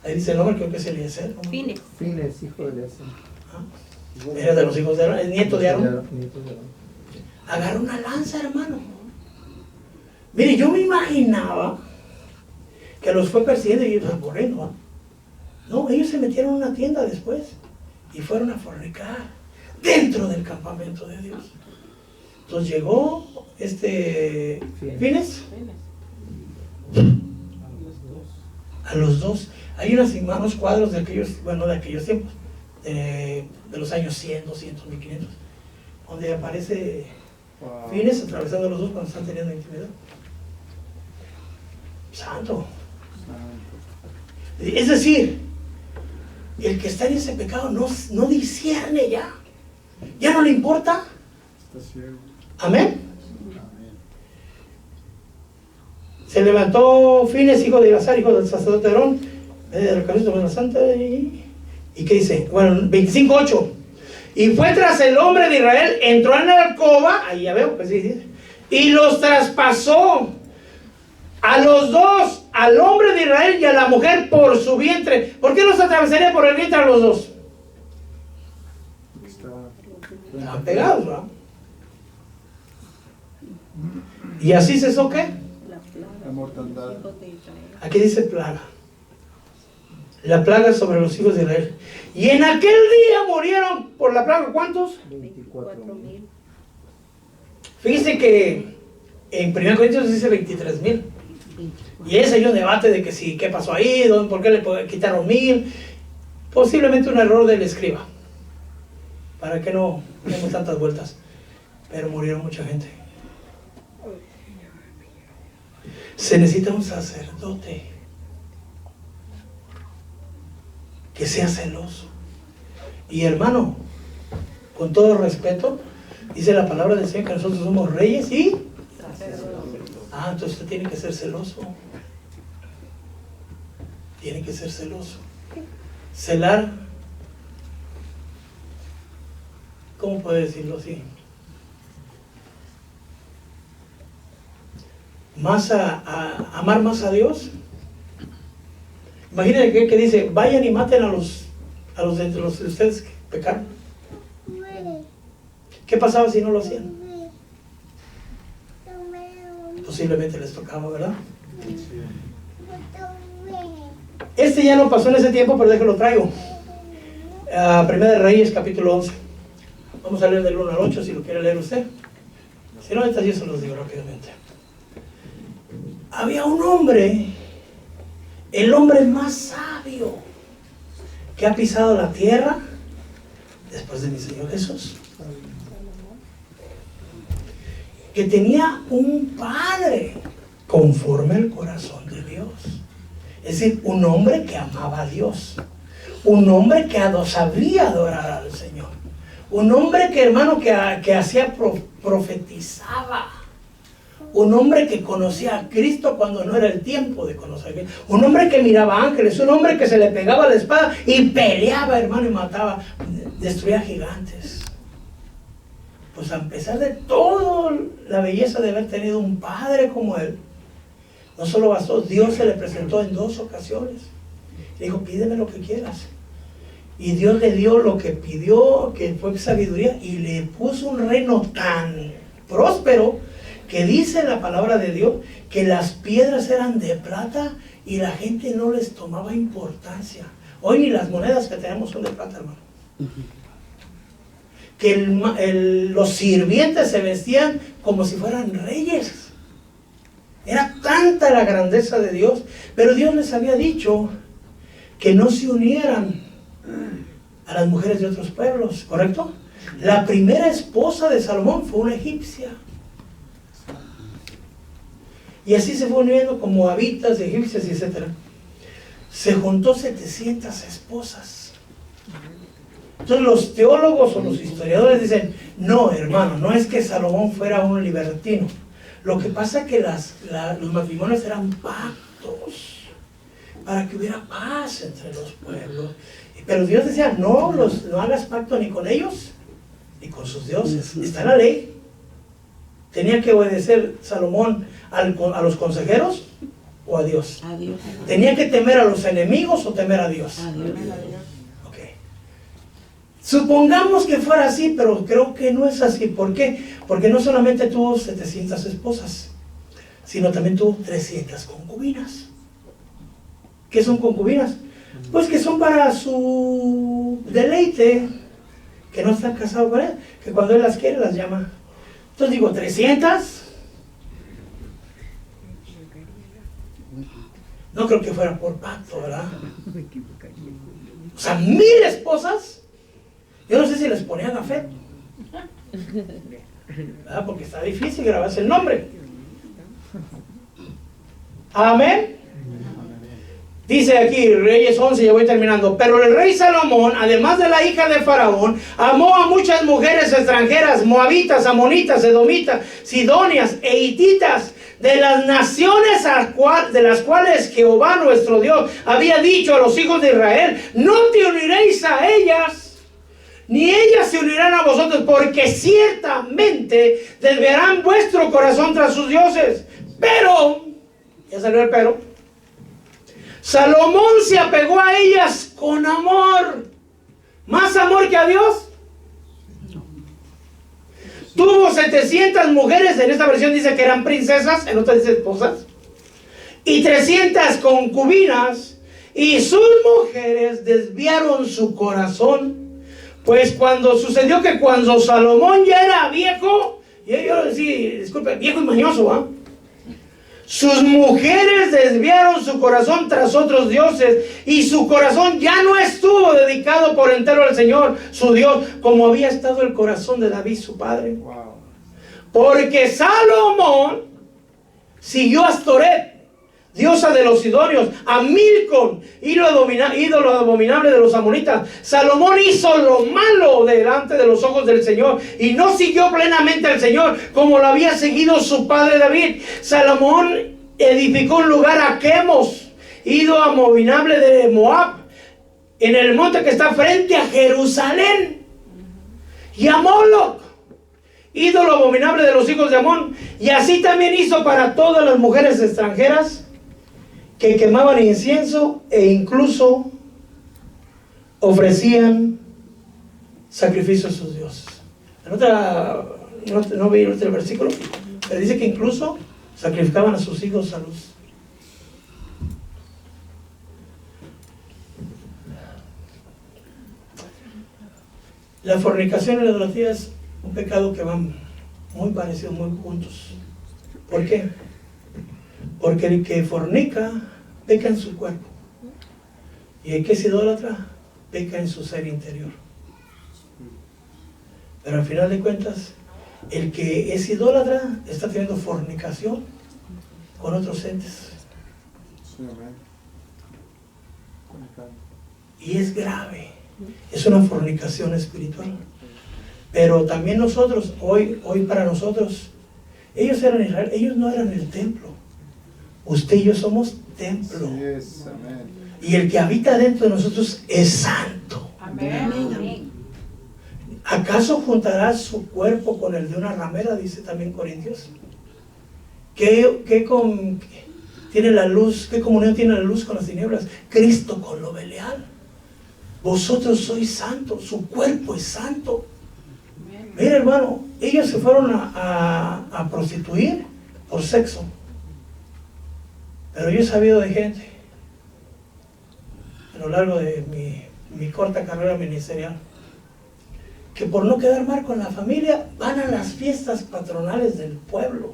Ahí dice el nombre, creo que es Eliezer, ¿no? Fines. Fines, hijo de Eliezer. Era de los hijos de Aarón, el nieto de Aarón. Nieto de Aarón. Agarró una lanza, hermano. Mire, yo me imaginaba que los fue persiguiendo y iban corriendo, ¿ah? No, ellos se metieron en una tienda después y fueron a fornicar dentro del campamento de Dios. Entonces llegó Fines a los dos. Hay unos cuadros de aquellos tiempos, de los años 100, 200, 1500, donde aparece Wow. Fines atravesando los dos cuando están teniendo intimidad. Santo. Santo. Es decir, el que está en ese pecado no discierne ya. Ya no le importa. Está ciego. Amén. Amén. Se levantó Fines, hijo de Eleazar, hijo del sacerdote Aarón, de la cabeza de la santa. ¿Y qué dice? Bueno, 25:8. Y fue tras el hombre de Israel, entró en la alcoba, ahí ya veo, pues sí, dice, y los traspasó a los dos, al hombre de Israel y a la mujer por su vientre. ¿Por qué los atravesaría por el vientre a los dos? Estaban pegados, ¿verdad? Y así cesó, ¿qué? La plaga. La mortandad. Hijos de Israel. Aquí dice plaga. La plaga sobre los hijos de Israel. Y en aquel día murieron por la plaga, ¿cuántos? 24,000. Fíjense que en 1 Corintios dice 23,000. Y ese hay un debate de que sí, ¿qué pasó ahí? ¿Por qué le quitaron 1,000? Posiblemente un error del escriba. Para que no demos tantas vueltas. Pero murieron mucha gente. Se necesita un sacerdote que sea celoso. Y hermano, con todo respeto, dice la palabra del Señor que nosotros somos reyes y... entonces usted tiene que ser celoso. Tiene que ser celoso. Celar, ¿cómo puede decirlo así? Amar más a Dios. Imagínense que dice, vayan y maten a los de ustedes que pecaron. ¿Qué pasaba si no lo hacían? Posiblemente les tocaba, ¿verdad? Este ya no pasó en ese tiempo, pero déjalo traigo. Primera de Reyes, capítulo 11. Vamos a leer del 1 al 8 si lo quiere leer usted. Si no, ahorita yo se los digo rápidamente. Había un hombre, el hombre más sabio que ha pisado la tierra después de mi Señor Jesús, que tenía un padre conforme al corazón de Dios. Es decir, un hombre que amaba a Dios, un hombre que sabía adorar al Señor, un hombre que, hermano, que hacía profetizaba, un hombre que conocía a Cristo cuando no era el tiempo de conocer a Cristo, un hombre que miraba ángeles, un hombre que se le pegaba la espada y peleaba, hermano, y mataba, destruía gigantes. Pues a pesar de toda la belleza de haber tenido un padre como él, no solo bastó, Dios se le presentó en 2 ocasiones. Le dijo, pídeme lo que quieras. Y Dios le dio lo que pidió, que fue sabiduría, y le puso un reino tan próspero, que dice la palabra de Dios que las piedras eran de plata y la gente no les tomaba importancia. Hoy ni las monedas que tenemos son de plata, hermano. Que los sirvientes se vestían como si fueran reyes. Era tanta la grandeza de Dios, pero Dios les había dicho que no se unieran a las mujeres de otros pueblos, ¿correcto? La primera esposa de Salomón fue una egipcia. Y así se fue uniendo como moabitas, egipcias, etc. Se juntó 700 esposas. Entonces los teólogos o los historiadores dicen, no, hermano, no es que Salomón fuera un libertino. Lo que pasa es que los matrimonios eran pactos para que hubiera paz entre los pueblos. Pero Dios decía, no hagas pacto ni con ellos ni con sus dioses. Está en la ley. Tenía que obedecer Salomón a los consejeros o a Dios. A Dios. Tenía que temer a los enemigos o temer a Dios. A Dios. Okay. Supongamos que fuera así, pero creo que no es así. ¿Por qué? Porque no solamente tuvo 700 esposas, sino también tuvo 300 concubinas. ¿Qué son concubinas? Pues que son para su deleite, que no están casados con él, que cuando él las quiere las llama. Entonces digo, 300. No creo que fuera por pacto, ¿verdad? O sea, 1000 esposas. Yo no sé si les ponía Gafet, ¿verdad? Porque está difícil grabarse el nombre. Amén. Dice aquí, Reyes 11, ya voy terminando. Pero el rey Salomón, además de la hija de Faraón, amó a muchas mujeres extranjeras, moabitas, amonitas, edomitas, sidonias e hititas, de las naciones de las cuales Jehová nuestro Dios había dicho a los hijos de Israel, no te uniréis a ellas, ni ellas se unirán a vosotros, porque ciertamente desviarán vuestro corazón tras sus dioses. Pero, ya salió el pero, Salomón se apegó a ellas con amor. ¿Más amor que a Dios? Tuvo 700 mujeres, en esta versión dice que eran princesas, en otra dice esposas, y 300 concubinas, y sus mujeres desviaron su corazón. Pues cuando sucedió que cuando Salomón ya era viejo, disculpe, viejo y mañoso, ¿ah? Sus mujeres desviaron su corazón tras otros dioses, y su corazón ya no estuvo dedicado por entero al Señor, su Dios, como había estado el corazón de David, su padre. Wow. Porque Salomón siguió a Astoret, diosa de los sidonios, a Milcom, ídolo abominable de los amonitas. Salomón hizo lo malo delante de los ojos del Señor y no siguió plenamente al Señor como lo había seguido su padre David. Salomón edificó un lugar a Quemos, ídolo abominable de Moab, en el monte que está frente a Jerusalén, y a Moloc, ídolo abominable de los hijos de Amón. Y así también hizo para todas las mujeres extranjeras que quemaban incienso e incluso ofrecían sacrificios a sus dioses. En otra, no vi el versículo, pero dice que incluso sacrificaban a sus hijos a luz. La fornicación y la idolatría es un pecado que van muy parecidos, muy juntos. ¿Por qué? Porque el que fornica peca en su cuerpo, y el que es idólatra peca en su ser interior. Pero al final de cuentas, el que es idólatra está teniendo fornicación con otros entes, Sí, amén. Conectado. y es grave. Es una fornicación espiritual. Pero también nosotros, hoy para nosotros, ellos eran Israel, ellos no eran el templo. Usted y yo somos templo. Sí es, amén. Y el que habita dentro de nosotros es santo. Amén. ¿Acaso juntará su cuerpo con el de una ramera? Dice también Corintios. ¿Qué tiene la luz? ¿Qué comunión tiene la luz con las tinieblas? Cristo con lo Belial. Vosotros sois santos, su cuerpo es santo. Mira, hermano, ellos se fueron a prostituir por sexo. Pero yo he sabido de gente a lo largo de mi corta carrera ministerial que por no quedar mal con la familia van a las fiestas patronales del pueblo,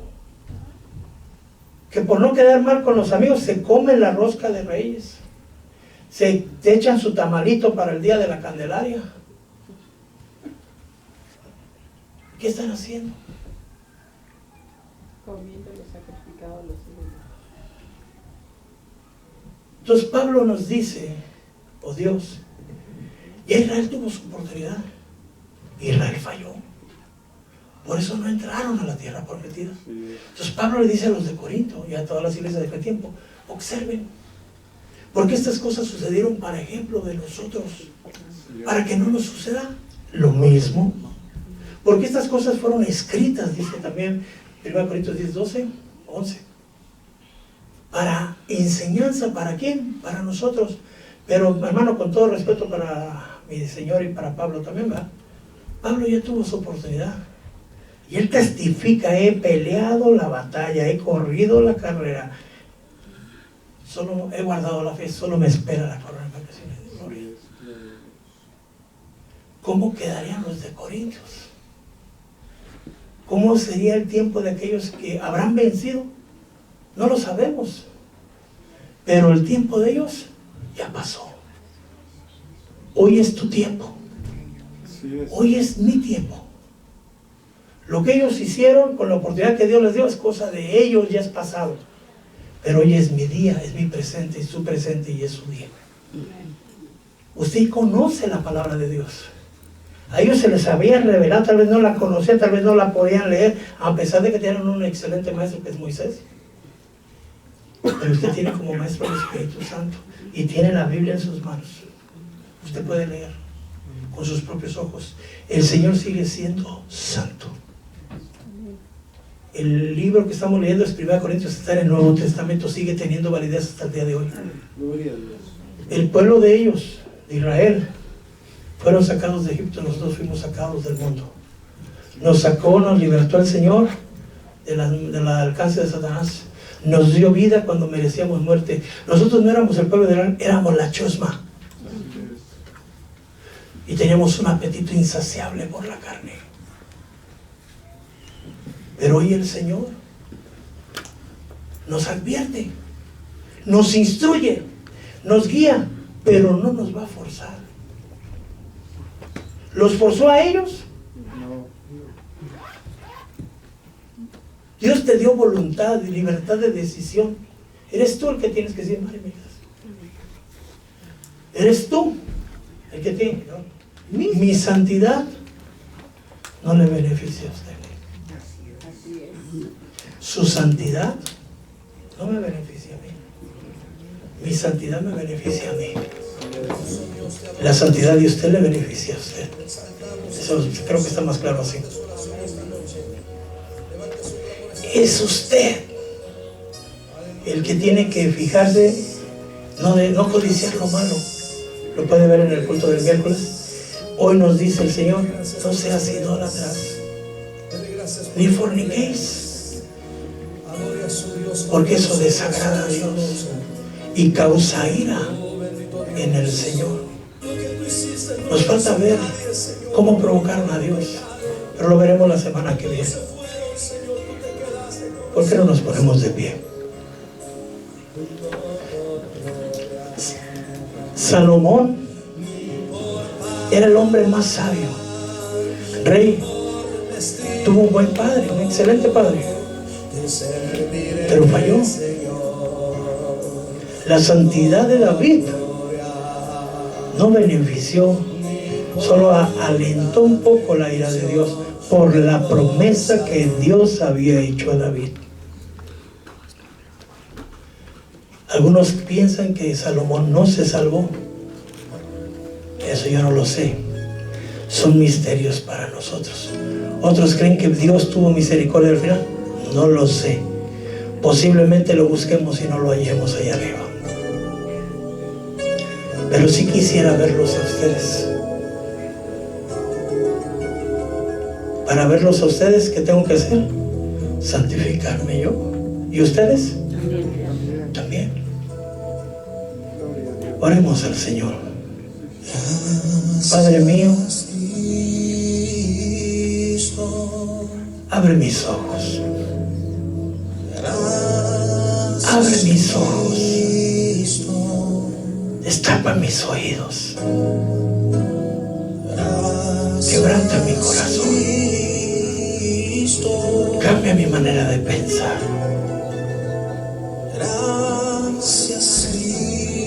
que por no quedar mal con los amigos se comen la rosca de Reyes, se echan su tamalito para el día de la Candelaria. ¿Qué están haciendo? Comiendo los sacrificados los ídolos. Entonces Pablo nos dice, oh Dios, ya Israel tuvo su oportunidad, Israel falló, por eso no entraron a la tierra prometida. Entonces Pablo le dice a los de Corinto y a todas las iglesias de aquel tiempo, observen, porque estas cosas sucedieron para ejemplo de nosotros, para que no nos suceda lo mismo, porque estas cosas fueron escritas, dice también 1 Corintios 10, 12, 11, para enseñanza. ¿Para quién? Para nosotros. Pero hermano, con todo respeto para mi Señor y para Pablo también, ¿verdad? Pablo ya tuvo su oportunidad y él testifica: he peleado la batalla, he corrido la carrera, solo he guardado la fe, solo me espera la corona de vacaciones de gloria. ¿Cómo quedarían los de Corintios? ¿Cómo sería el tiempo de aquellos que habrán vencido? No lo sabemos, pero el tiempo de ellos ya pasó. Hoy es tu tiempo, hoy es mi tiempo. Lo que ellos hicieron con la oportunidad que Dios les dio es cosa de ellos, ya es pasado. Pero hoy es mi día, es mi presente, es su presente y es su día. Usted conoce la palabra de Dios. A ellos se les había revelado, tal vez no la conocían, tal vez no la podían leer, a pesar de que tienen un excelente maestro que es Moisés. Pero usted tiene como maestro el Espíritu Santo y tiene la Biblia en sus manos. Usted puede leer con sus propios ojos. El Señor sigue siendo santo. El libro que estamos leyendo es 1 Corintios, está en el Nuevo Testamento, sigue teniendo validez hasta el día de hoy. El pueblo de ellos, de Israel, fueron sacados de Egipto, nosotros fuimos sacados del mundo. Nos sacó, nos libertó el Señor del alcance de Satanás. Nos dio vida cuando merecíamos muerte. Nosotros no éramos el pueblo de Israel, éramos la chusma. Y teníamos un apetito insaciable por la carne. Pero hoy el Señor nos advierte, nos instruye, nos guía, pero no nos va a forzar. ¿Los forzó a ellos? Dios te dio voluntad y libertad de decisión. Eres tú el que tienes que decir, madre mía. Eres tú el que tiene. ¿No? Mi santidad no le beneficia a usted. Su santidad no me beneficia a mí. Mi santidad me beneficia a mí. La santidad de usted le beneficia a usted. Eso creo que está más claro así. Es usted el que tiene que fijarse, no codiciar lo malo. Lo puede ver en el culto del miércoles. Hoy nos dice el Señor: no seas idólatras, ni forniquéis, porque eso desagrada a Dios y causa ira en el Señor. Nos falta ver cómo provocaron a Dios, pero lo veremos la semana que viene. ¿Por qué no nos ponemos de pie? Salomón era el hombre más sabio, rey, tuvo un buen padre, un excelente padre, pero falló. La santidad de David no benefició, solo alentó un poco la ira de Dios por la promesa que Dios había hecho a David. Algunos piensan que Salomón no se salvó. Eso yo no lo sé. Son misterios para nosotros. Otros creen que Dios tuvo misericordia al final. No lo sé. Posiblemente lo busquemos y no lo hallemos allá arriba. Pero sí quisiera verlos a ustedes. Para verlos a ustedes, ¿qué tengo que hacer? Santificarme yo. ¿Y ustedes? También. Oremos al Señor. Padre mío, abre mis ojos. Abre mis ojos. Destapa mis oídos. Quebranta mi corazón. Cambia mi manera de pensar.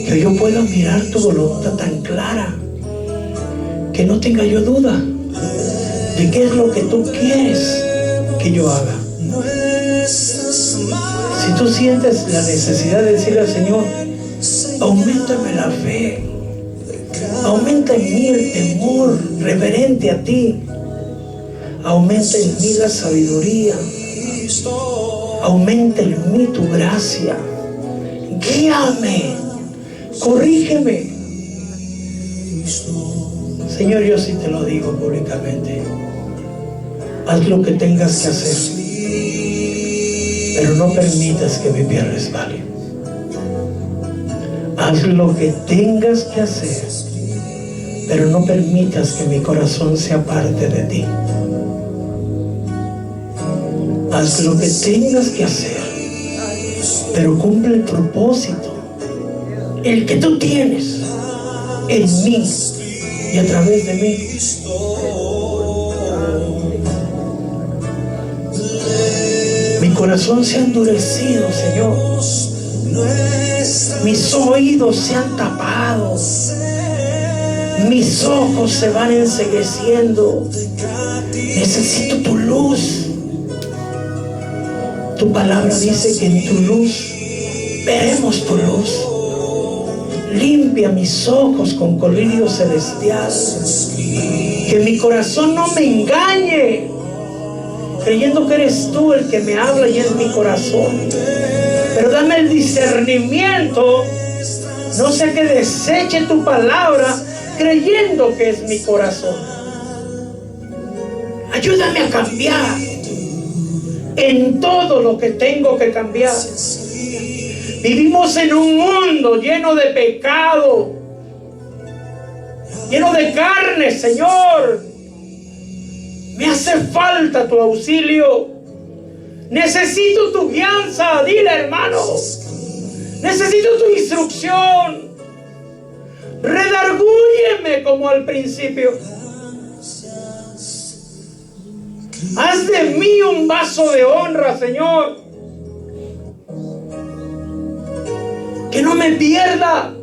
Que yo pueda mirar tu voluntad tan clara, que no tenga yo duda de qué es lo que tú quieres que yo haga. Si tú sientes la necesidad de decirle al Señor, auméntame la fe, aumenta en mí el temor reverente a ti, aumenta en mí la sabiduría, aumenta en mí tu gracia, guíame, corrígeme. Señor, yo sí te lo digo públicamente, haz lo que tengas que hacer, pero no permitas que mi pie resbale. Haz lo que tengas que hacer, pero no permitas que mi corazón se aparte de ti. Haz lo que tengas que hacer, pero cumple el propósito, el que tú tienes en mí y a través de mí. Mi corazón se ha endurecido, Señor. Mis oídos se han tapado. Mis ojos se van encegueciendo. Necesito tu luz. Tu palabra dice que en tu luz veremos tu luz. Limpia mis ojos con colirio celestial. Que mi corazón no me engañe, creyendo que eres tú el que me habla y es mi corazón. Pero dame el discernimiento, no sea que deseche tu palabra creyendo que es mi corazón. Ayúdame a cambiar en todo lo que tengo que cambiar. Vivimos en un mundo lleno de pecado, lleno de carne, Señor. Me hace falta tu auxilio. Necesito tu guianza. Dile, hermano, necesito tu instrucción. Redargúyeme como al principio. Haz de mí un vaso de honra, Señor. Que no me pierda.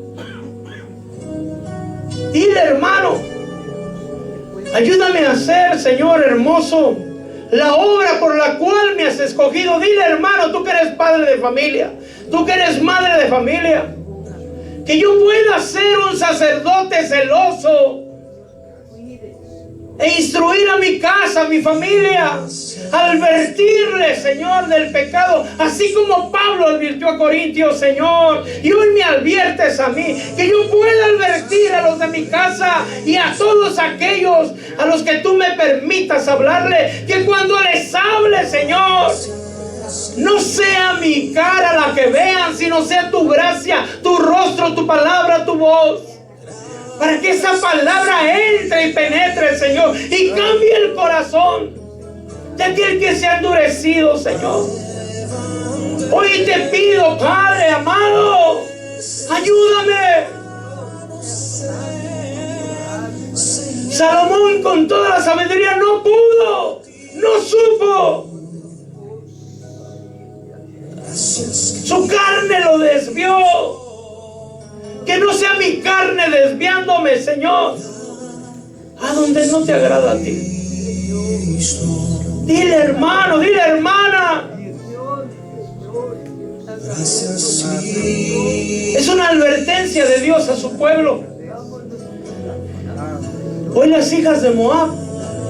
Dile, hermano, ayúdame a hacer, Señor hermoso, la obra por la cual me has escogido. Dile, hermano, tú que eres padre de familia, tú que eres madre de familia, que yo pueda ser un sacerdote celoso e instruir a mi casa, a mi familia, advertirle, Señor, del pecado, así como Pablo advirtió a Corintios, Señor, y hoy me adviertes a mí, que yo pueda advertir a los de mi casa y a todos aquellos a los que tú me permitas hablarle, que cuando les hable, Señor, no sea mi cara la que vean, sino sea tu gracia, tu rostro, tu palabra, tu voz. Para que esa palabra entre y penetre, Señor, y cambie el corazón de aquel que se ha endurecido, Señor. Hoy te pido, Padre amado, ayúdame. Salomón con toda la sabiduría no pudo, no supo. Su carne lo desvió. Que no sea mi carne desviándome, Señor, a donde no te agrada a ti. Dile, hermano, dile, hermana. Es una advertencia de Dios a su pueblo. Hoy las hijas de Moab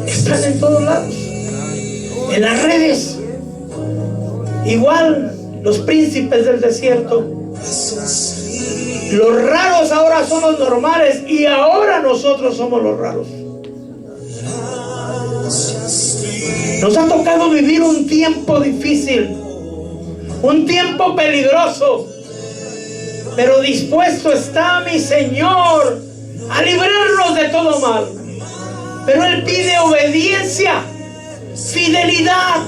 están en todos lados, en las redes. Igual los príncipes del desierto. Los raros ahora son los normales y ahora nosotros somos los raros. tocado vivir un tiempo difícil, un tiempo peligroso, pero dispuesto está mi Señor a librarnos de todo mal. Pero Él pide obediencia, fidelidad.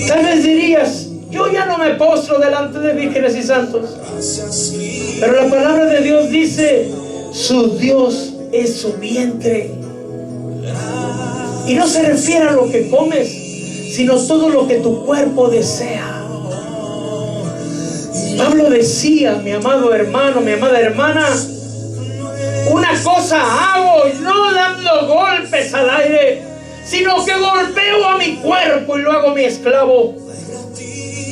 Tal vez dirías, yo ya no me postro delante de vírgenes y santos, pero la palabra de Dios dice, su Dios es su vientre. Y no se refiere a lo que comes, sino todo lo que tu cuerpo desea. Pablo decía, mi amado hermano, mi amada hermana, una cosa hago, no dando golpes al aire, sino que golpeo a mi cuerpo y lo hago mi esclavo.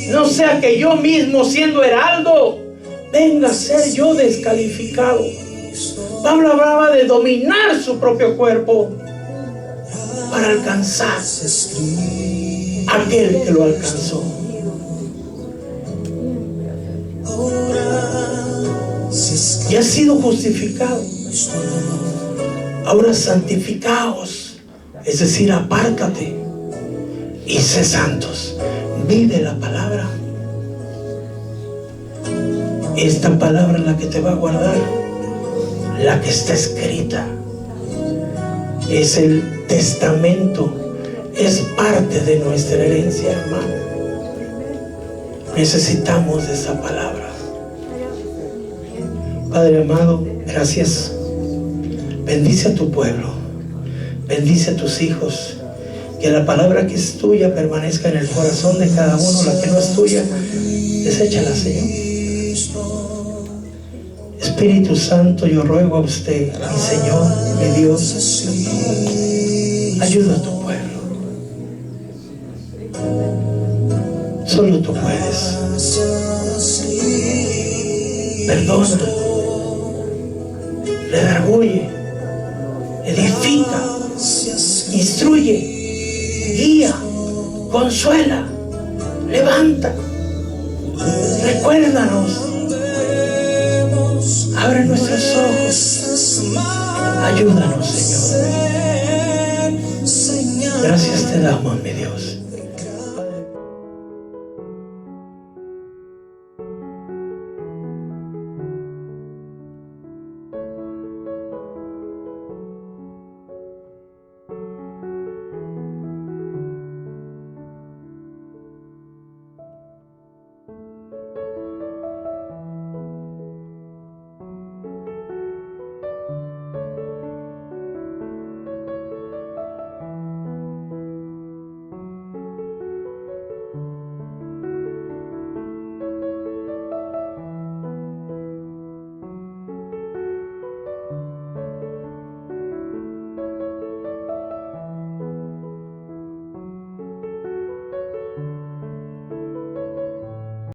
No sea que yo mismo, siendo heraldo, venga a ser yo descalificado. Pablo hablaba de dominar su propio cuerpo para alcanzar aquel que lo alcanzó. Y has sido justificado. Ahora santificaos, es decir, apártate y sé santos. Vive la palabra. Esta palabra es la que te va a guardar, la que está escrita. Es el testamento, es parte de nuestra herencia, hermano. Necesitamos de esa palabra. Padre amado, gracias. Bendice a tu pueblo, bendice a tus hijos. Que la palabra que es tuya permanezca en el corazón de cada uno. La que no es tuya, deséchala, Señor. Espíritu Santo, yo ruego a usted, mi Señor, mi Dios, ayuda a tu pueblo. Solo tú puedes. Perdona, redarguye, edifica, instruye, guía, consuela, levanta. Recuérdanos. Abre nuestros ojos. Ayúdanos, Señor. Gracias te damos, mi Dios.